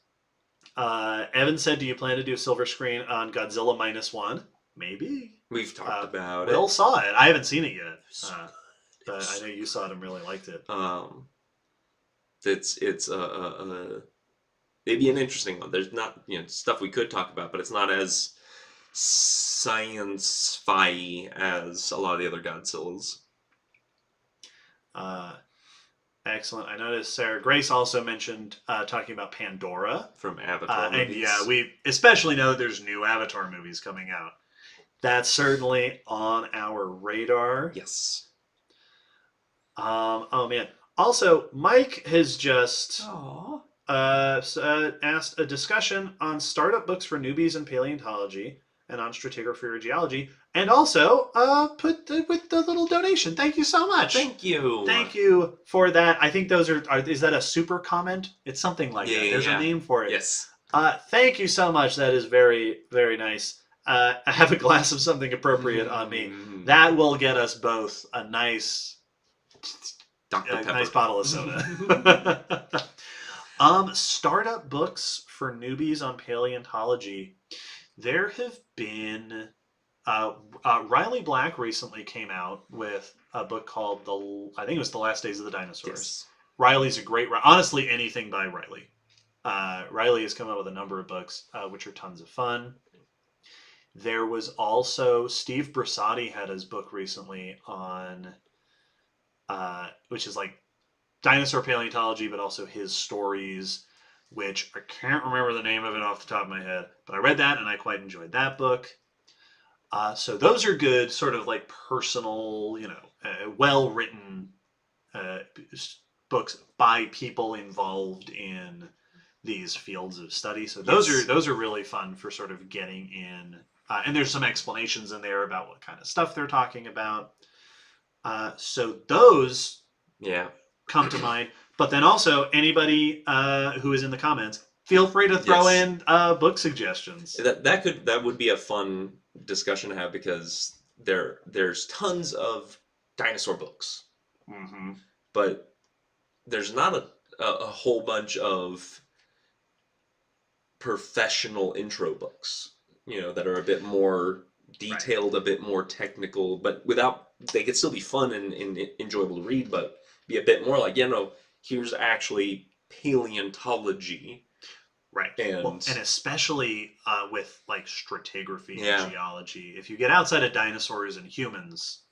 Evan said, do you plan to do silver screen on Godzilla -1? Maybe. We've talked about it. Will saw it. I haven't seen it yet. But I know you saw it and really liked it. It's maybe an interesting one. There's not stuff we could talk about, but it's not as science-fi as a lot of the other Godzillas. Excellent. I noticed Sarah Grace also mentioned talking about Pandora from Avatar movies. And yeah, we especially know that there's new Avatar movies coming out. That's certainly on our radar. Yes. Oh man. Also, Mike has just asked a discussion on startup books for newbies in paleontology and on stratigraphy or geology, and also put with the little donation. Thank you so much. Thank you for that. I think those are is that a super comment? It's something like that. There's a name for it. Yes. Thank you so much. That is very, very nice. I have a glass of something appropriate on me. That will get us both a nice bottle of soda. Startup books for newbies on paleontology. There have been Riley Black recently came out with a book called I think it was The Last Days of the Dinosaurs. Yes. Riley's a great, honestly, anything by Riley. Riley has come out with a number of books, which are tons of fun. There was also Steve Brasati had his book recently on, which is like dinosaur paleontology, but also his stories, which I can't remember the name of it off the top of my head, but I read that and I quite enjoyed that book. So those are good, sort of like personal, well-written books by people involved in these fields of study. So those are really fun for sort of getting in. And there's some explanations in there about what kind of stuff they're talking about. So those come to mind. But then also, anybody who is in the comments, feel free to throw in book suggestions. That would be a fun discussion to have, because there's tons of dinosaur books, but there's not a whole bunch of professional intro books, that are a bit more detailed, a bit more technical, but they could still be fun and enjoyable to read, but be a bit more like, here's actually paleontology. Right. And especially with like stratigraphy and geology, if you get outside of dinosaurs and humans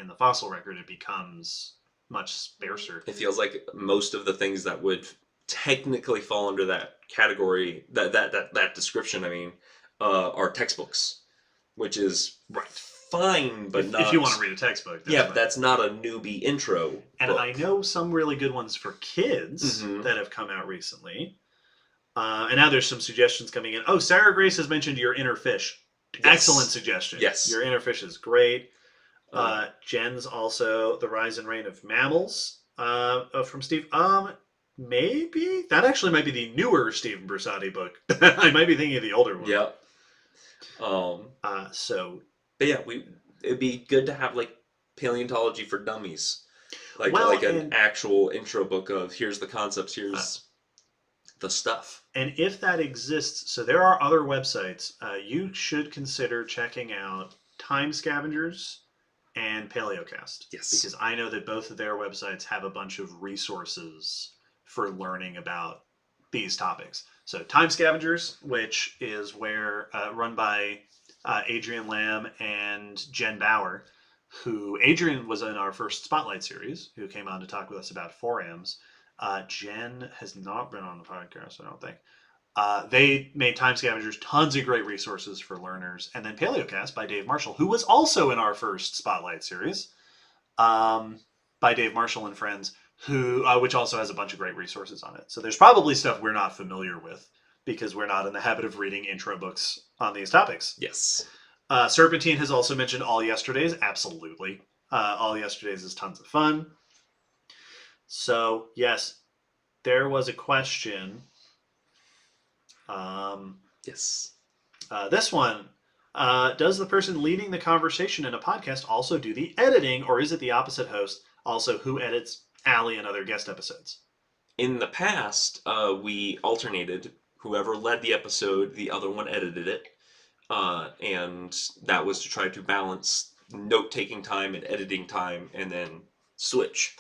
in the fossil record, it becomes much sparser. It feels like most of the things that would technically fall under that category, that description, are textbooks, which is fine, but not... If you want to read a textbook. But that's not a newbie intro And book. I know some really good ones for kids that have come out recently. And now there's some suggestions coming in. Oh, Sarah Grace has mentioned Your Inner Fish. Yes. Excellent suggestion. Yes. Your Inner Fish is great. Jen's also The Rise and Reign of Mammals from Steve. Maybe? That actually might be the newer Stephen Bersati book. I might be thinking of the older one. Yeah. But yeah, it'd be good to have like paleontology for dummies. Like an actual intro book of here's the concepts, here's the stuff. And if that exists, so there are other websites, you should consider checking out Time Scavengers and Paleocast. Yes. Because I know that both of their websites have a bunch of resources for learning about these topics. So Time Scavengers, which is run by Adrian Lamb and Jen Bauer, who Adrian was in our first Spotlight series, who came on to talk with us about forams. Jen has not been on the podcast, I don't think. They made Time Scavengers, tons of great resources for learners. And then Paleocast by Dave Marshall, who was also in our first Spotlight series, by Dave Marshall and Friends, which also has a bunch of great resources on it. So there's probably stuff we're not familiar with because we're not in the habit of reading intro books on these topics. Yes. Serpentine has also mentioned All Yesterdays. Absolutely. All Yesterdays is tons of fun. So, yes, there was a question. Yes. This one. Does the person leading the conversation in a podcast also do the editing, or is it the opposite host? Also, who edits Allie and other guest episodes? In the past, we alternated. Whoever led the episode, the other one edited it. And that was to try to balance note-taking time and editing time, and then switch.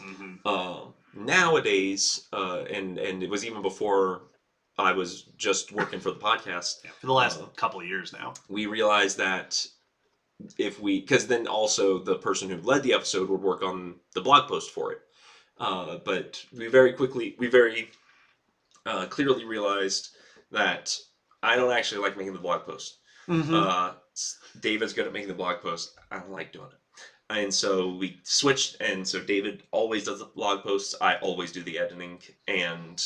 Nowadays, and it was even before I was just working for the podcast. Yeah, for the last couple of years now. We realized that because then also the person who led the episode would work on the blog post for it. But we very clearly realized that I don't actually like making the blog post. David's good at making the blog post. I don't like doing it. And so we switched, and so David always does the blog posts. I always do the editing, and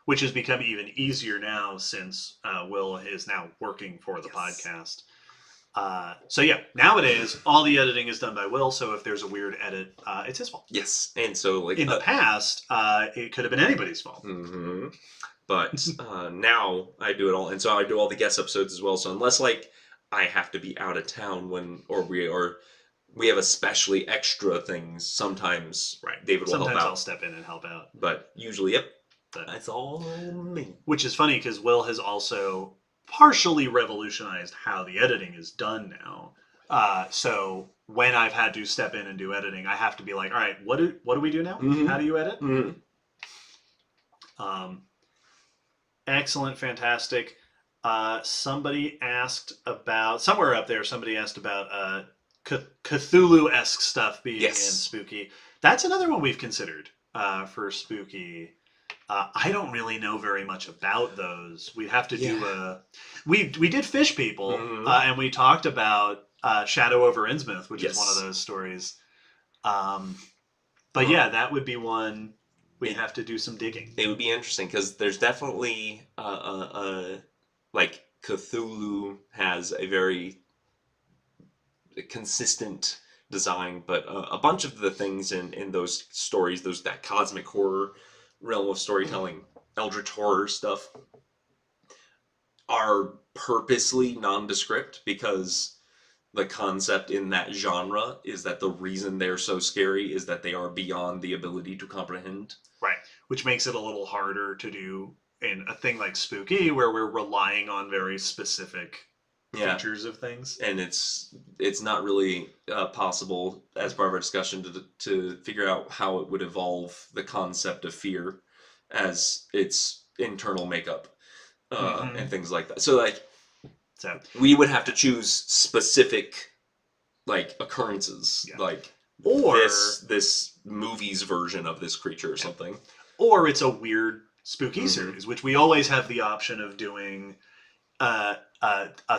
which has become even easier now since Will is now working for the podcast. So yeah, nowadays all the editing is done by Will. So if there's a weird edit, it's his fault. Yes, and so in the past, it could have been anybody's fault. But now I do it all, and so I do all the guest episodes as well. So unless I have to be out of town we have especially extra things, sometimes David will help out. Sometimes I'll step in and help out. But usually, that's all me. Which is funny because Will has also partially revolutionized how the editing is done now. So when I've had to step in and do editing, I have to be like, all right, what do we do now? How do you edit? Excellent, fantastic. Somebody asked about Cthulhu-esque stuff being in Spooky. That's another one we've considered for Spooky. I don't really know very much about those. We'd have to do we did Fish People, and we talked about Shadow over Innsmouth, which is one of those stories. But yeah, that would be one we'd have to do some digging. It would be interesting because there's definitely Cthulhu has a very consistent design, but a bunch of the things in those stories, that cosmic horror realm of storytelling, eldritch horror stuff, are purposely nondescript because the concept in that genre is that the reason they're so scary is that they are beyond the ability to comprehend. Right. Which makes it a little harder to do in a thing like Spooky, where we're relying on very specific features of things. And it's not really possible as part of our discussion to figure out how it would evolve the concept of fear as its internal makeup and things like that. So like, we would have to choose specific like occurrences, like or this movie's version of this creature or something, or it's a weird spooky series, which we always have the option of doing a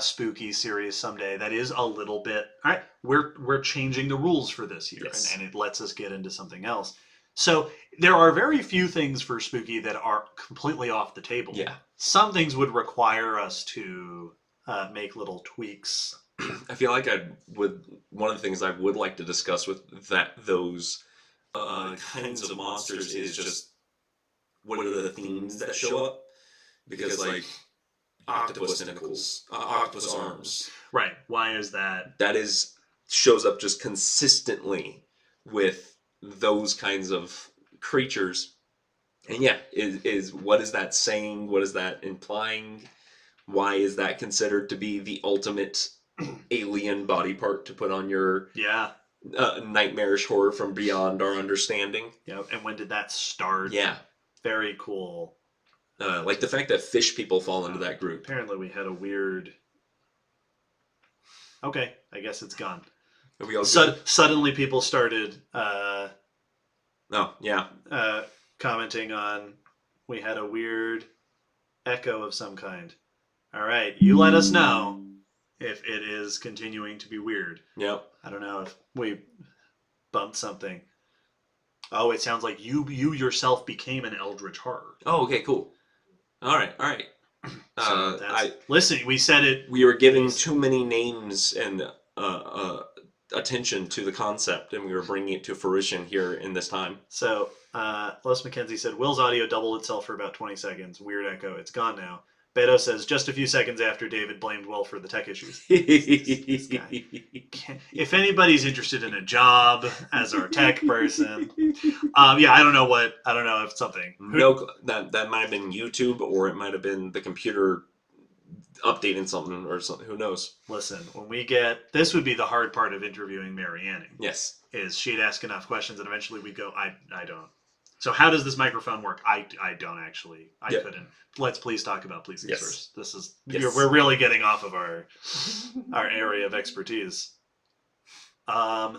spooky series someday that is a little bit, all right, we're changing the rules for this year, and it lets us get into something else. So there are very few things for spooky that are completely off the table. Yeah. Some things would require us to make little tweaks. I feel like one of the things I would like to discuss with those kinds of monsters is just what are the themes that show up, because like octopus tentacles, octopus arms. Right. Why is that? That shows up just consistently with those kinds of creatures. And yeah, is what is that saying? What is that implying? Why is that considered to be the ultimate alien body part to put on your nightmarish horror from beyond our understanding? Yeah. And when did that start? Yeah. Very cool. Like the fact that fish people fall into that group. Apparently we had a weird... Okay, I guess it's gone. Are we all suddenly people started commenting on we had a weird echo of some kind. All right, you let us know if it is continuing to be weird. Yep. I don't know if we bumped something. Oh, it sounds like you yourself became an eldritch horror. Oh, okay, cool. All right. Listen, we said it. We were giving too many names and attention to the concept, and we were bringing it to fruition here in this time. So, Les McKenzie said, Will's audio doubled itself for about 20 seconds. Weird echo. It's gone now. Beto says, just a few seconds after David blamed Will for the tech issues. This guy. If anybody's interested in a job as our tech person, I don't know if something. No, that might have been YouTube, or it might have been the computer updating something or something. Who knows? Listen, when this would be the hard part of interviewing Mary Anning. Yes. Is she'd ask enough questions and eventually we'd go, I don't. So how does this microphone work? I don't actually. I couldn't. Let's please talk about Please first. This is we're really getting off of our area of expertise. Oh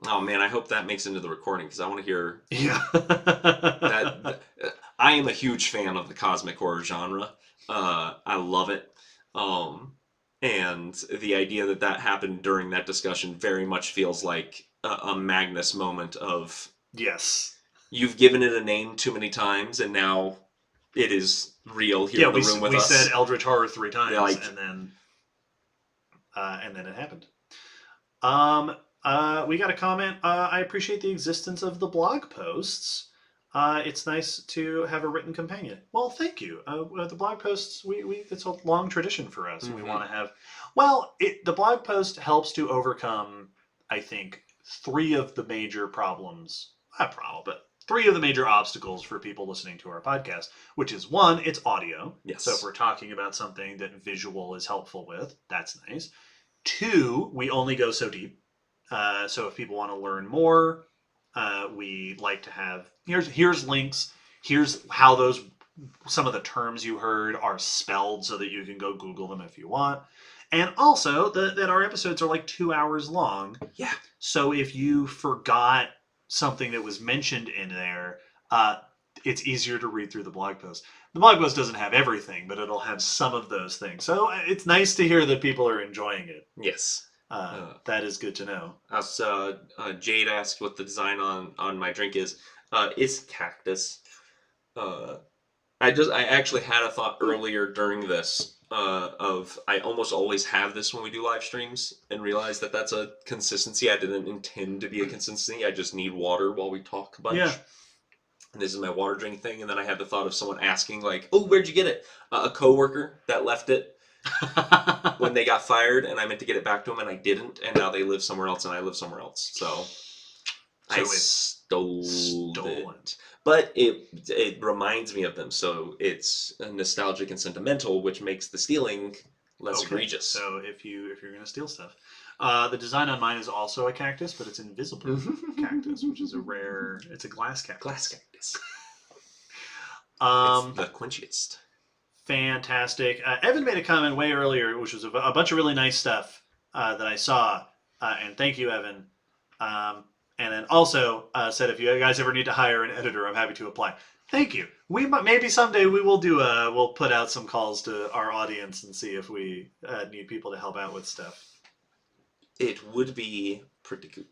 man, I hope that makes into the recording because I want to hear. Yeah. that I am a huge fan of the cosmic horror genre. I love it. And the idea that happened during that discussion very much feels like a Magnus moment of yes. You've given it a name too many times, and now it is real here in the room with us. We said Eldritch Horror 3 times, and then it happened. We got a comment. I appreciate the existence of the blog posts. It's nice to have a written companion. Well, thank you. The blog posts, it's a long tradition for us. Mm-hmm. We want to have... Well, the blog post helps to overcome, I think, three of the major problems. Not problem, but three of the major obstacles for people listening to our podcast, which is one, it's audio. Yes. So if we're talking about something that visual is helpful with, that's nice. Two, we only go so deep. So if people want to learn more, we like to have, here's links. Here's how some of the terms you heard are spelled so that you can go Google them if you want. And also that our episodes are like 2 hours long. Yeah. So if you forgot something that was mentioned in there, it's easier to read through the blog post. The blog post doesn't have everything, but it'll have some of those things. So it's nice to hear that people are enjoying it. Yes. That is good to know. Jade asked what the design on my drink is. It's cactus. I actually had a thought earlier during this of I almost always have this when we do live streams, and realize that that's a consistency. I didn't intend to be a consistency. I just need water while we talk a bunch. Yeah. And this is my water drink thing, and then I had the thought of someone asking, like, "Oh, where'd you get it?" A coworker that left it when they got fired, and I meant to get it back to them, and I didn't, and now they live somewhere else, and I live somewhere else. So I it's stole stolen. it. But it reminds me of them, so it's nostalgic and sentimental, which makes the stealing less egregious. So if you're gonna steal stuff, the design on mine is also a cactus, but it's invisible cactus, which is a rare. It's a glass cactus. Glass cactus. Um, It's the quenchiest. Fantastic. Evan made a comment way earlier, which was a bunch of really nice stuff that I saw, and thank you, Evan. And then also said, if you guys ever need to hire an editor, I'm happy to apply. Thank you. We maybe someday we will do we'll put out some calls to our audience and see if we need people to help out with stuff. It would be pretty good.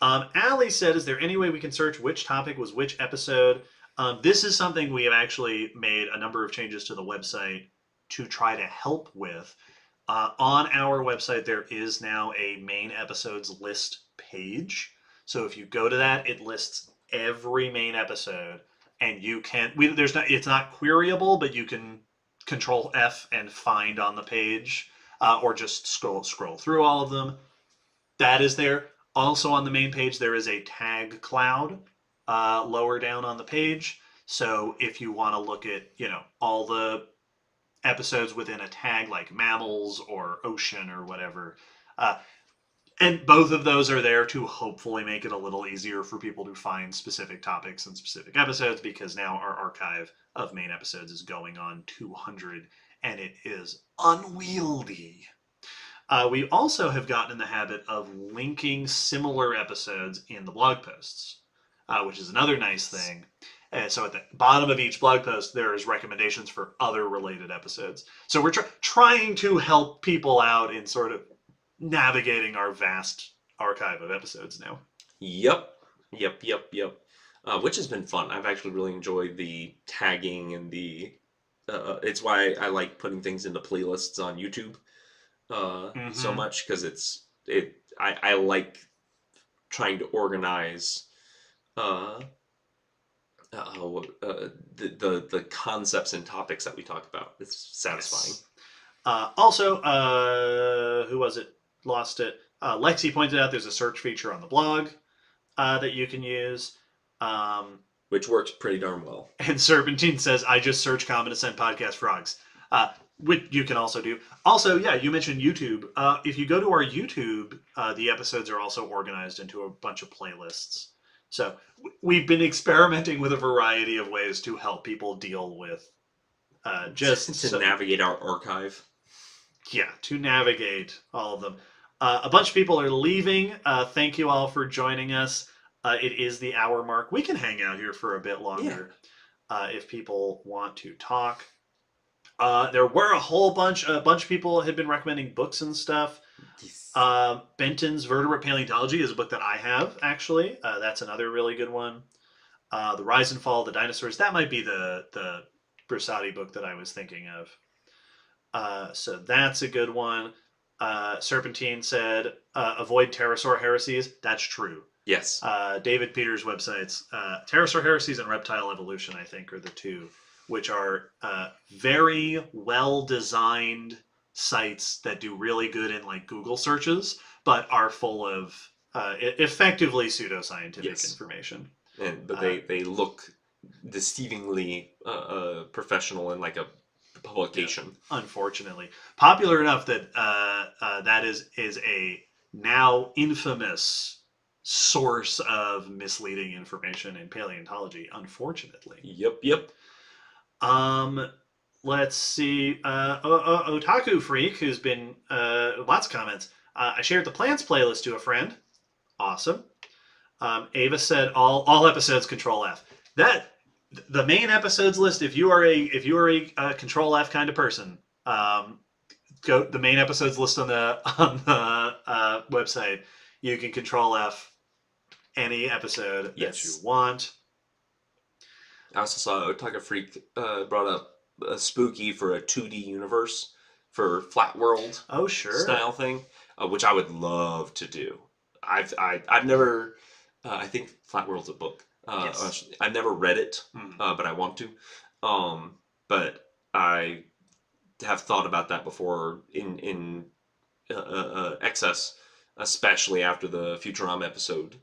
Allie said, is there any way we can search which topic was which episode? This is something we have actually made a number of changes to the website to try to help with. On our website, there is now a main episodes list page. So if you go to that, it lists every main episode, and you can. It's not queryable, but you can Control F and find on the page, or just scroll through all of them. That is there. Also on the main page, there is a tag cloud lower down on the page. So if you want to look at all the episodes within a tag like mammals or ocean or whatever. And both of those are there to hopefully make it a little easier for people to find specific topics and specific episodes, because now our archive of main episodes is going on 200 and it is unwieldy. We also have gotten in the habit of linking similar episodes in the blog posts, which is another nice thing. And so at the bottom of each blog post, there is recommendations for other related episodes. So we're trying to help people out in sort of navigating our vast archive of episodes now. Yep. Which has been fun. I've actually really enjoyed the tagging and the. It's why I like putting things into playlists on YouTube so much, because I like trying to organize the concepts and topics that we talk about. It's satisfying. Yes. Also, who was it? Lost it. Lexi pointed out there's a search feature on the blog that you can use. Which works pretty darn well. And Serpentine says, I just search Common Descent Podcast Frogs. Which you can also do. Also, yeah, you mentioned YouTube. If you go to our YouTube, the episodes are also organized into a bunch of playlists. So we've been experimenting with a variety of ways to help people deal with navigate our archive. Yeah, to navigate all of them. A bunch of people are leaving. Thank you all for joining us. It is the hour mark. We can hang out here for a bit longer if people want to talk. There were a bunch of people had been recommending books and stuff. Benton's Vertebrate Paleontology is a book that I have, actually. That's another really good one. The Rise and Fall of the Dinosaurs. That might be the Brusati book that I was thinking of. So that's a good one. Serpentine said, avoid pterosaur heresies. That's true. Yes. David Peters' websites, Pterosaur Heresies and Reptile Evolution, I think, are the two, which are very well-designed sites that do really good in like Google searches, but are full of effectively pseudoscientific information. But they look deceivingly professional in like a publication. Yeah, unfortunately, popular enough that that is a now infamous source of misleading information in paleontology. Unfortunately. Yep. Let's see. Otaku Freak, who's been lots of comments. I shared the plants playlist to a friend. Awesome. Ava said all episodes Control F. That the main episodes list. If you are a Control F kind of person, go the main episodes list on the website. You can Control F any episode that you want. I also saw Otaku Freak brought up a spooky for a 2D universe. for Flat World Oh, sure. style thing, which I would love to do. I've never. I think Flat World's a book. Yes. I've never read it, Mhm. but I want to. But I have thought about that before in excess, especially after the Futurama episode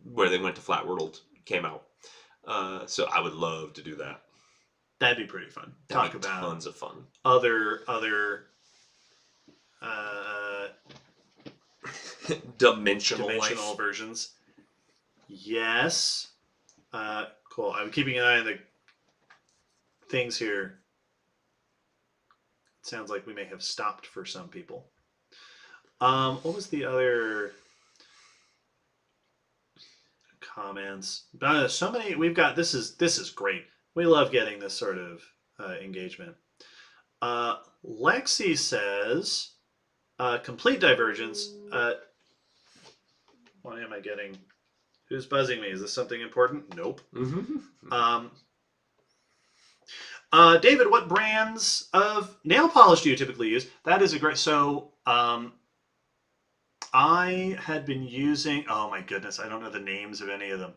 where they went to Flat World came out. So I would love to do that. That'd be pretty fun. That'd Talk be about tons of fun. other Dimensional dimensional life. versions. Yes. Cool. I'm keeping an eye on the things here. It sounds like we may have stopped for some people. What was the other comments? So many. We've got this is great. We love getting this sort of engagement. Lexi says, complete divergence. What am I getting? Who's buzzing me? Is this something important? Nope. Mm-hmm. David, what brands of nail polish do you typically use? That is a great. So, I had been using. Oh my goodness, I don't know the names of any of them.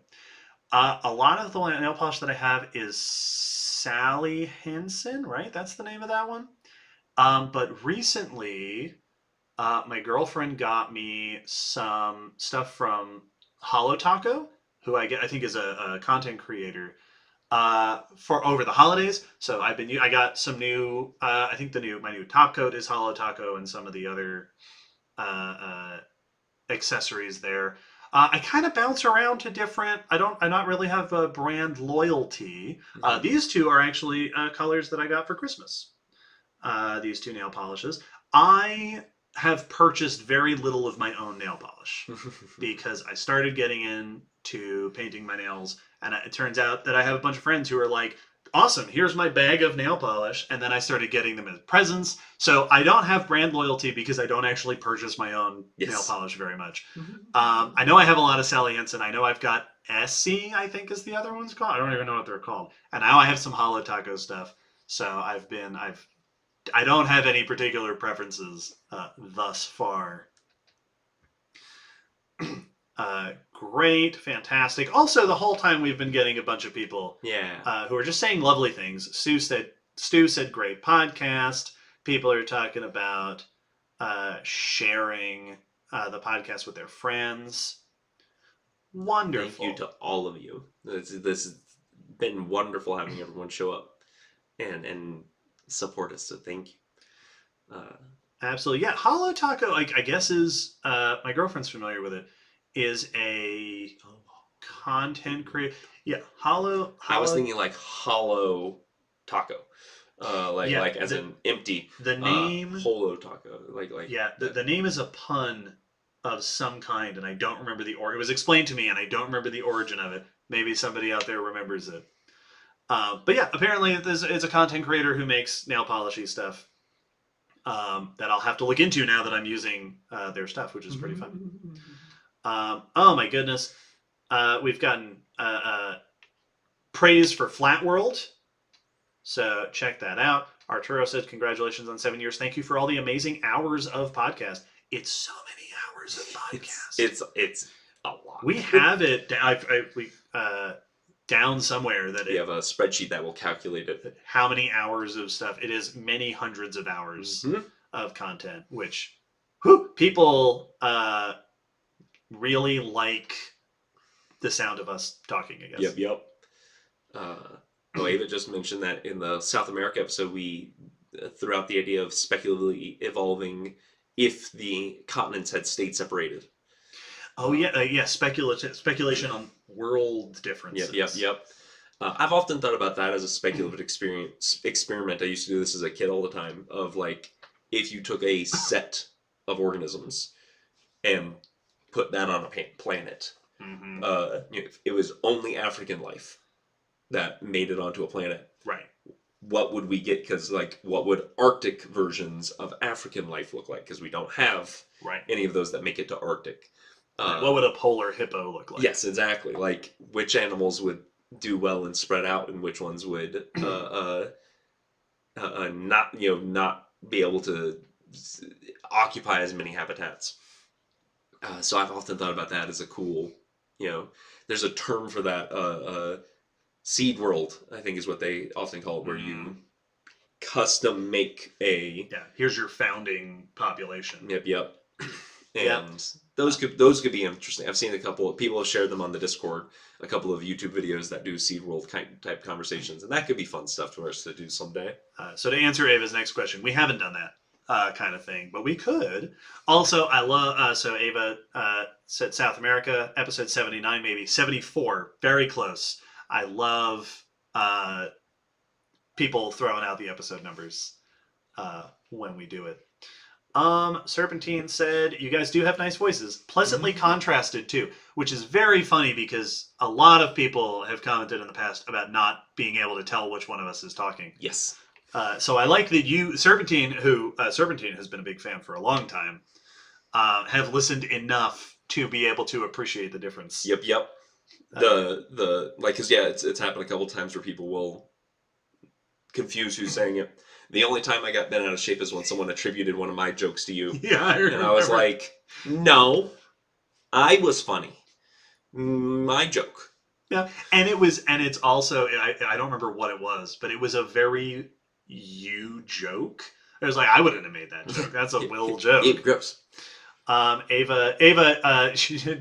A lot of the nail polish that I have is Sally Hansen, right? That's the name of that one. But recently, my girlfriend got me some stuff from Hollow Taco, who I think is a content creator, for over the holidays. So I got some new. I think my new top coat is Hollow Taco, and some of the other accessories there. I kind of bounce around to different. I not really have a brand loyalty. These two are actually colors that I got for Christmas. These two nail polishes. I have purchased very little of my own nail polish because I started getting into painting my nails, and it turns out that I have a bunch of friends who are like, awesome, here's my bag of nail polish, and then I started getting them as presents. So I don't have brand loyalty because I don't actually purchase my own nail polish very much. I know I have a lot of Sally Hansen. I know I've got Essie, I think is the other one's called. I don't even know what they're called. And now I have some Hollow Taco stuff. So I don't have any particular preferences thus far. Great, fantastic. Also, the whole time we've been getting a bunch of people who are just saying lovely things. Stu said great podcast. People are talking about sharing the podcast with their friends. Wonderful. Thank you to all of you. This has been wonderful having everyone show up and support us. So thank you. Absolutely, yeah. Hollow Taco, I guess, is my girlfriend's familiar with it. Is a content creator. Yeah, Hollow. I was thinking like Hollow Taco, like as in empty. The name Holo Taco, like yeah. The name is a pun of some kind, and I don't remember the origin. It was explained to me, and I don't remember the origin of it. Maybe somebody out there remembers it. But yeah, apparently it's a content creator who makes nail polishy stuff that I'll have to look into now that I'm using their stuff, which is pretty fun. Oh my goodness. We've gotten praise for Flat World. So check that out. Arturo says, congratulations on 7 years. Thank you for all the amazing hours of podcast. It's so many hours of podcast. It's a lot. We have it down somewhere that we have a spreadsheet that will calculate it. How many hours of stuff. It is many hundreds of hours of content, which people really like the sound of us talking, I guess. Yep. Ava just mentioned that in the South America episode, we threw out the idea of speculatively evolving if the continents had stayed separated. Oh yeah, speculation on world differences. Yep. I've often thought about that as a speculative experiment. I used to do this as a kid all the time. Of like, if you took a set of organisms and put that on a planet, if it was only African life that made it onto a planet, right? What would we get? Because what would Arctic versions of African life look like? Because we don't have any of those that make it to Arctic. What would a polar hippo look like? Yes, exactly. Like, which animals would do well and spread out, and which ones would not be able to occupy as many habitats. So I've often thought about that as a cool, there's a term for that. Seed world, I think, is what they often call it, where you custom make a. Yeah, here's your founding population. Yep. And those could be interesting. I've seen a couple of people have shared them on the Discord, a couple of YouTube videos that do seed world type conversations, and that could be fun stuff for us to do someday. So to answer Ava's next question, we haven't done that kind of thing, but we could. Also, I love. So Ava said South America, episode 79, maybe 74, very close. I love people throwing out the episode numbers when we do it. Serpentine said, you guys do have nice voices. Pleasantly contrasted, too, which is very funny because a lot of people have commented in the past about not being able to tell which one of us is talking. Yes. So I like that you, Serpentine, who Serpentine has been a big fan for a long time, have listened enough to be able to appreciate the difference. Yep. Because it's happened a couple times where people will confuse who's saying it. The only time I got bent out of shape is when someone attributed one of my jokes to you. Yeah, I remember. And I was like, no, I was funny. My joke. Yeah, and it's also, I don't remember what it was, but it was a very you joke. It was like, I wouldn't have made that joke. That's a Will joke. Gross. Ava, you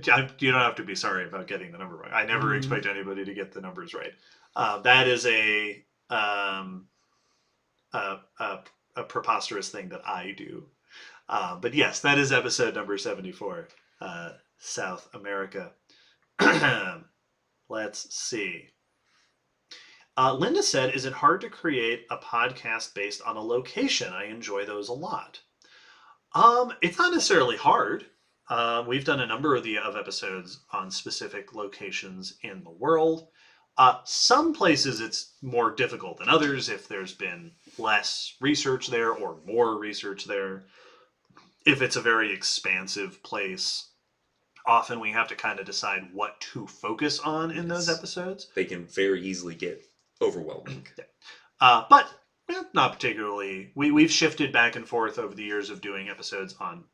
don't have to be sorry about getting the number right. I never expect anybody to get the numbers right. That is a preposterous thing that I do. But yes, that is episode number 74, South America. Let's see. Linda said, is it hard to create a podcast based on a location? I enjoy those a lot. It's not necessarily hard. We've done a number of episodes on specific locations in the world. Some places it's more difficult than others if there's been less research there or more research there. If it's a very expansive place, often we have to kind of decide what to focus on in those episodes. They can very easily get overwhelming. But not particularly. We've shifted back and forth over the years of doing episodes on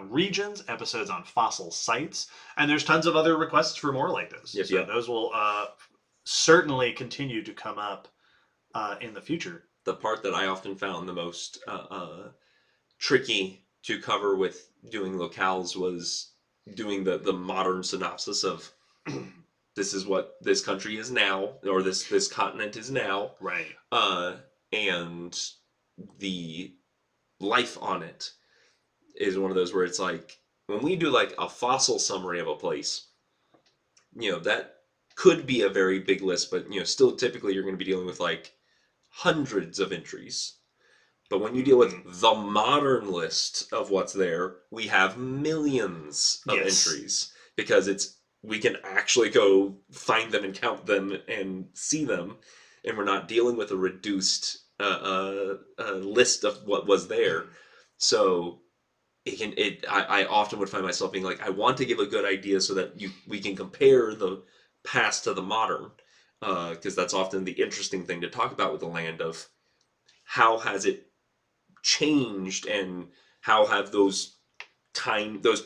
regions, episodes on fossil sites, and there's tons of other requests for more like this. Those will certainly continue to come up in the future. The part that I often found the most tricky to cover with doing locales was doing the modern synopsis of this is what this country is now, or this continent is now, right? And the life on it is one of those where it's like, when we do like a fossil summary of a place, that could be a very big list, but still typically you're going to be dealing with like hundreds of entries. But when you deal with the modern list of what's there, we have millions of entries, because we can actually go find them and count them and see them, and we're not dealing with a reduced list of what was there. So I often would find myself being like, I want to give a good idea so that we can compare the past to the modern, because that's often the interesting thing to talk about with the land of how has it changed and how have those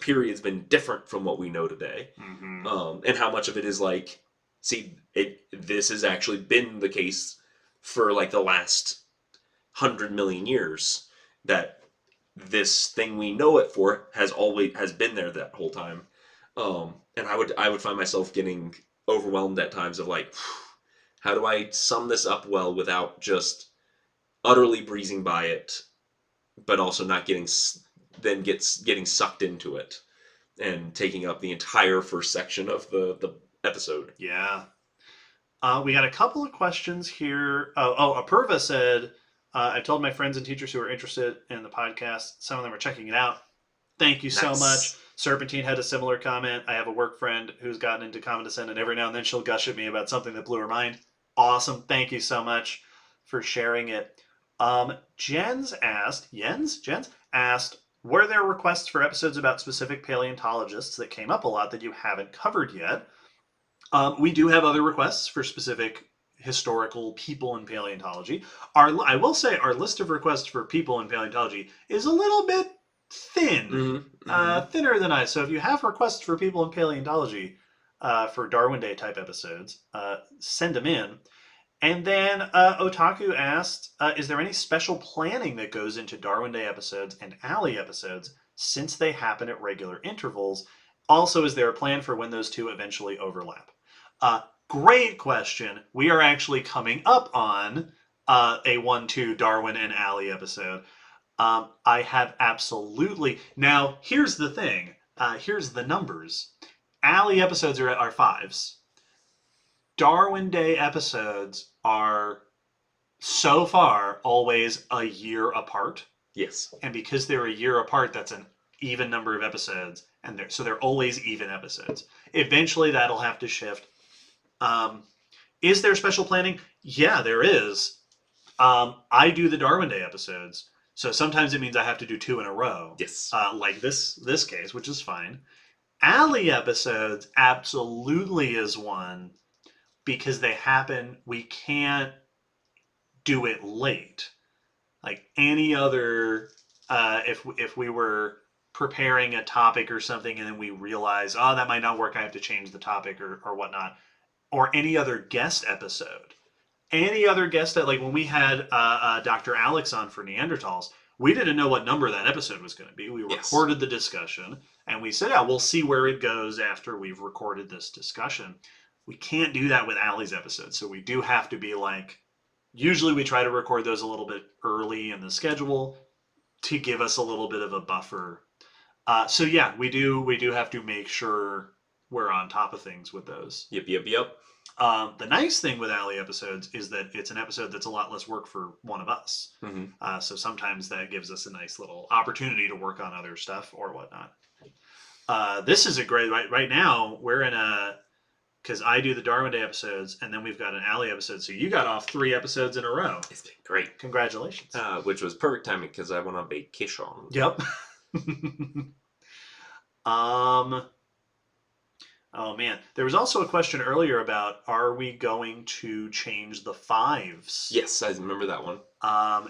periods been different from what we know today, and how much of it is like, see, this has actually been the case for like the last 100 million years, that this thing we know it for has been there that whole time. And I would find myself getting overwhelmed at times of like, how do I sum this up well without just utterly breezing by it, but also not getting sucked into it and taking up the entire first section of the episode. Yeah. We got a couple of questions here. Apurva said, I've told my friends and teachers who are interested in the podcast. Some of them are checking it out. Thank you so much. Serpentine had a similar comment. I have a work friend who's gotten into Common Descent, and every now and then she'll gush at me about something that blew her mind. Awesome. Thank you so much for sharing it. Jens asked, were there requests for episodes about specific paleontologists that came up a lot that you haven't covered yet? We do have other requests for specific historical people in paleontology. I will say our list of requests for people in paleontology is a little bit thin, thinner than I. So if you have requests for people in paleontology for Darwin Day type episodes, send them in. And then Otaku asked, is there any special planning that goes into Darwin Day episodes and Alley episodes since they happen at regular intervals? Also, is there a plan for when those two eventually overlap? Great question. We are actually coming up on a 1-2 Darwin and Alley episode. I have absolutely... Now, here's the thing. Here's the numbers. Alley episodes are 5s. Darwin Day episodes are so far always a year apart. Yes. And because they're a year apart, that's an even number of episodes. And so they're always even episodes. Eventually that'll have to shift. Is there special planning? Yeah, there is. I do the Darwin Day episodes. So sometimes it means I have to do 2 in a row. Yes. Like this case, which is fine. Alley episodes absolutely is one. Because they happen, we can't do it late. Like any other, if we were preparing a topic or something and then we realize, oh, that might not work, I have to change the topic or whatnot. Or any other guest episode. Any other guest, like when we had Dr. Alex on for Neanderthals, we didn't know what number that episode was going to be. We recorded the discussion and we said, yeah, we'll see where it goes after we've recorded this discussion. We can't do that with Allie's episodes, so we do have to be like, usually we try to record those a little bit early in the schedule to give us a little bit of a buffer. So yeah, we do have to make sure we're on top of things with those. Yep. The nice thing with Allie episodes is that it's an episode that's a lot less work for one of us. So sometimes that gives us a nice little opportunity to work on other stuff or whatnot. This is a great, right now, we're in a... Because I do the Darwin Day episodes, and then we've got an Alley episode. So you got off 3 episodes in a row. It's been great. Congratulations. Which was perfect timing because I went on vacation. Yep. Oh man, there was also a question earlier about, are we going to change the 5s? Yes, I remember that one.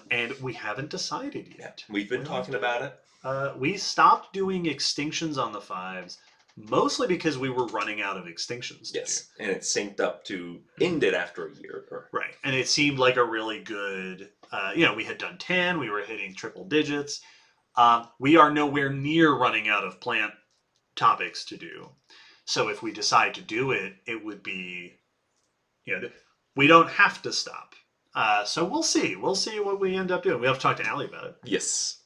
And we haven't decided yet. We've been talking about it. We stopped doing extinctions on the 5s. Mostly because we were running out of extinctions. Yes, and it synced up to end it after a year. Right, and it seemed like a really good, we had done 10, we were hitting triple digits. We are nowhere near running out of plant topics to do. So if we decide to do it, it would be, we don't have to stop. So we'll see. We'll see what we end up doing. We have to talk to Allie about it. Yes.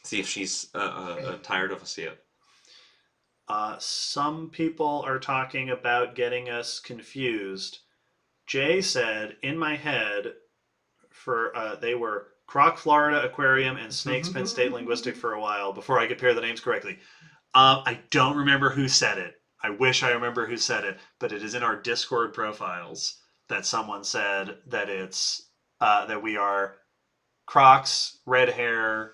See if she's tired of us yet. Some people are talking about getting us confused. Jay said, in my head, they were Croc Florida Aquarium and Snakes Penn State Linguistic for a while before I could pair the names correctly. I don't remember who said it. I wish I remember who said it, but it is in our Discord profiles that someone said that it's that we are Crocs, red hair,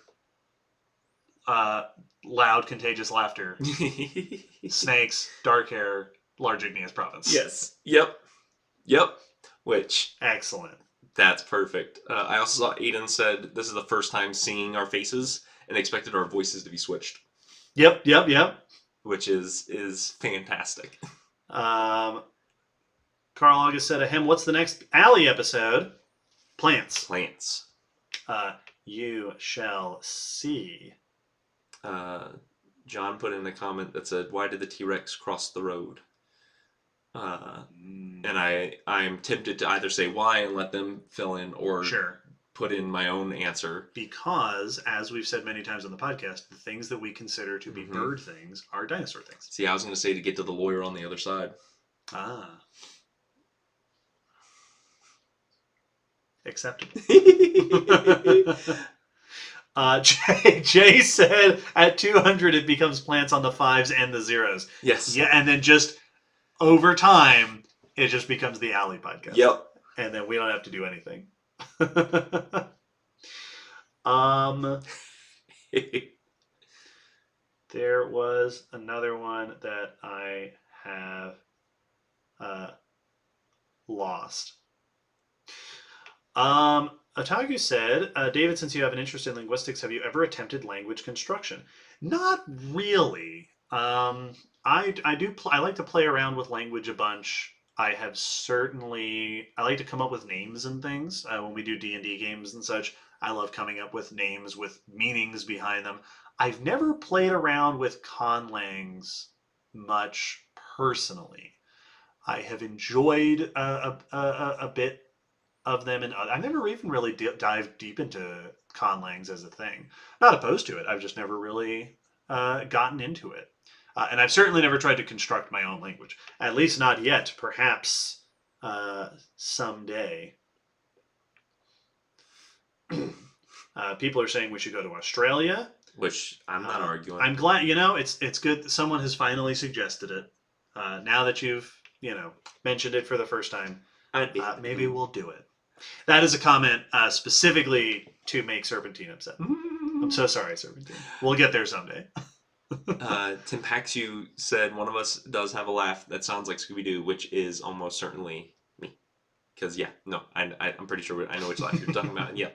loud, contagious laughter, snakes, dark hair, large igneous province. Yes. Yep. Which... Excellent. That's perfect. I also saw Aiden said this is the first time seeing our faces and expected our voices to be switched. Yep. Which is fantastic. Carl August said, ahem, what's the next Alley episode? Plants. You shall see. John put in a comment that said, why did the T-Rex cross the road? And I'm tempted to either say why and let them fill in or put in my own answer. Because, as we've said many times on the podcast, the things that we consider to be bird things are dinosaur things. See, I was going to say to get to the lawyer on the other side. Acceptable. Jay said at 200 it becomes plants on the 5s and the 0s. Yes. Yeah, and then just over time it just becomes the Alley podcast. Yep. And then we don't have to do anything. There was another one that I have lost. Otaku said, David, since you have an interest in linguistics, have you ever attempted language construction? Not really. I like to play around with language a bunch. I like to come up with names and things when we do D&D games and such. I love coming up with names with meanings behind them. I've never played around with conlangs much personally. I have enjoyed a bit of them, and I've never even really dived deep into conlangs as a thing. Not opposed to it. I've just never really gotten into it. And I've certainly never tried to construct my own language. At least not yet. Perhaps someday. People are saying we should go to Australia. Which I'm not arguing. I'm glad, it's good that someone has finally suggested it. Now that you've, mentioned it for the first time, maybe we'll do it. That is a comment specifically to make Serpentine upset. I'm so sorry, Serpentine. We'll get there someday. Tim Paxu said one of us does have a laugh that sounds like Scooby-Doo, which is almost certainly me. Because, I'm pretty sure I know which laugh you're talking about. Yeah.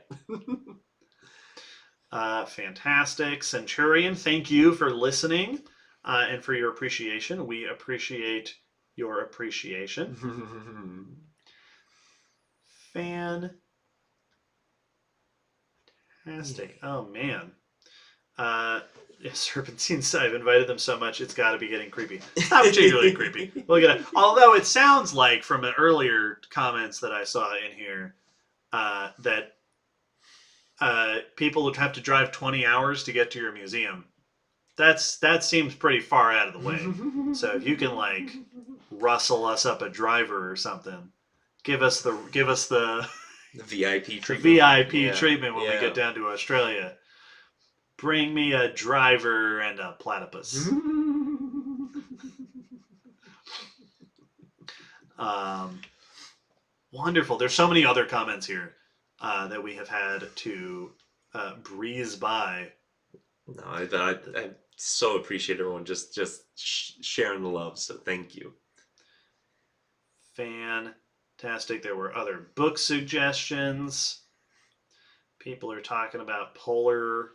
Fantastic. Centurion, thank you for listening and for your appreciation. We appreciate your appreciation. Fantastic. Oh, man. Serpentine, I've invited them so much, it's got to be getting creepy. It's not particularly creepy. Although it sounds like from the earlier comments that I saw in here that people would have to drive 20 hours to get to your museum. That seems pretty far out of the way. So if you can rustle us up a driver or something, give us the VIP treatment. The VIP treatment when we get down to Australia. Bring me a driver and a platypus. Wonderful. There's so many other comments here that we have had to breeze by. No, I so appreciate everyone just sharing the love. So thank you. Fantastic. There were other book suggestions. People are talking about polar.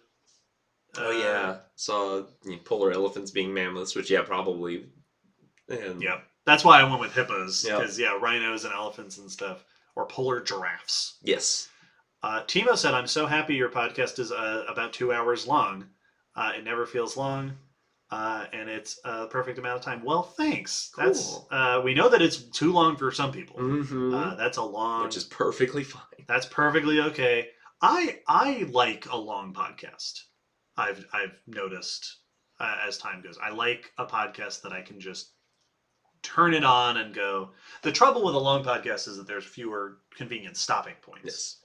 Saw polar elephants being mammoths, which probably. And that's why I went with hippos because rhinos and elephants and stuff, or polar giraffes. Yes. Timo said, "I'm so happy your podcast is about 2 hours long. It never feels long, and it's a perfect amount of time." Well, thanks. Cool. That's we know that it's too long for some people. Mm-hmm. That's a long, which is perfectly fine. That's perfectly okay. I like a long podcast. I've noticed as time goes. I like a podcast that I can just turn it on and go. The trouble with a long podcast is that there's fewer convenient stopping points. Yes.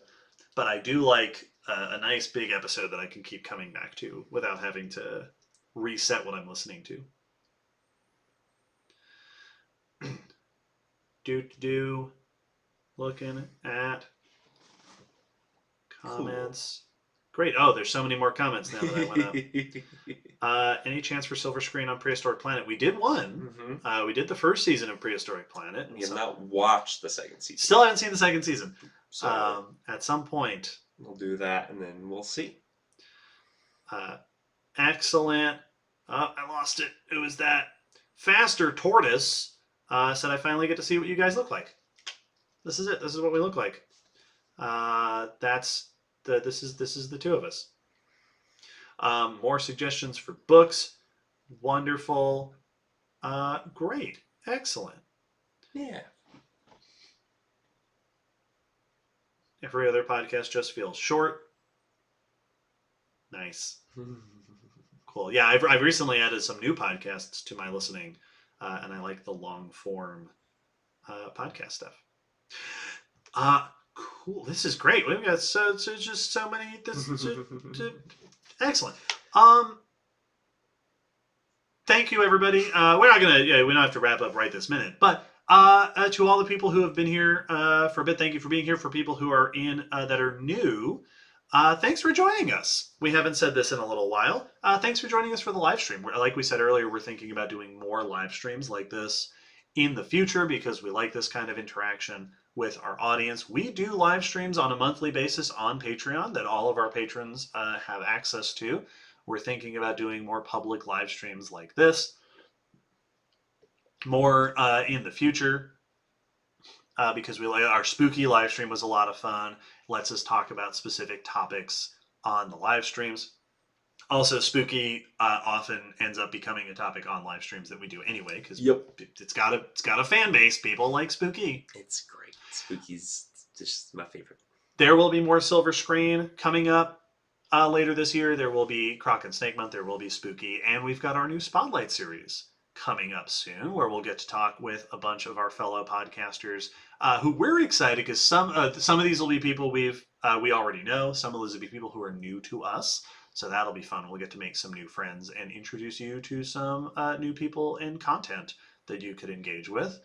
But I do like a nice big episode that I can keep coming back to without having to reset what I'm listening to. Looking at comments. Cool. Great. Oh, there's so many more comments now that I went up. Any chance for Silver Screen on Prehistoric Planet? We did one. Mm-hmm. We did the first season of Prehistoric Planet. We have not watched the second season. Still haven't seen the second season. So at some point. We'll do that, and then we'll see. Excellent. I lost it. It was that Faster Tortoise said I finally get to see what you guys look like. This is it. This is what we look like. This is the two of us. More suggestions for books. Wonderful. Great. Excellent. Yeah. Every other podcast just feels short. Nice. Cool. Yeah, I've recently added some new podcasts to my listening, and I like the long form podcast stuff. Cool. This is great. We've got so just so many. Excellent. Thank you, everybody. We don't have to wrap up right this minute, but to all the people who have been here for a bit, thank you for being here. For people who are in that are new, thanks for joining us. We haven't said this in a little while. Thanks for joining us for the live stream. Like we said earlier, we're thinking about doing more live streams like this in the future, because we like this kind of interaction with our audience, we do live streams on a monthly basis on Patreon that all of our patrons have access to. We're thinking about doing more public live streams like this more in the future. Because we like our spooky live stream was a lot of fun. Lets us talk about specific topics on the live streams. Also, spooky often ends up becoming a topic on live streams that we do anyway, because it's got a fan base. People like spooky. It's great. Spooky's just my favorite. There will be more Silver Screen coming up later this year. There will be Croc and Snake Month. There will be Spooky, and we've got our new Spotlight series coming up soon, where we'll get to talk with a bunch of our fellow podcasters who we're excited, because some of these will be people we already know. Some of these will be people who are new to us, so that'll be fun. We'll get to make some new friends and introduce you to some new people and content that you could engage with.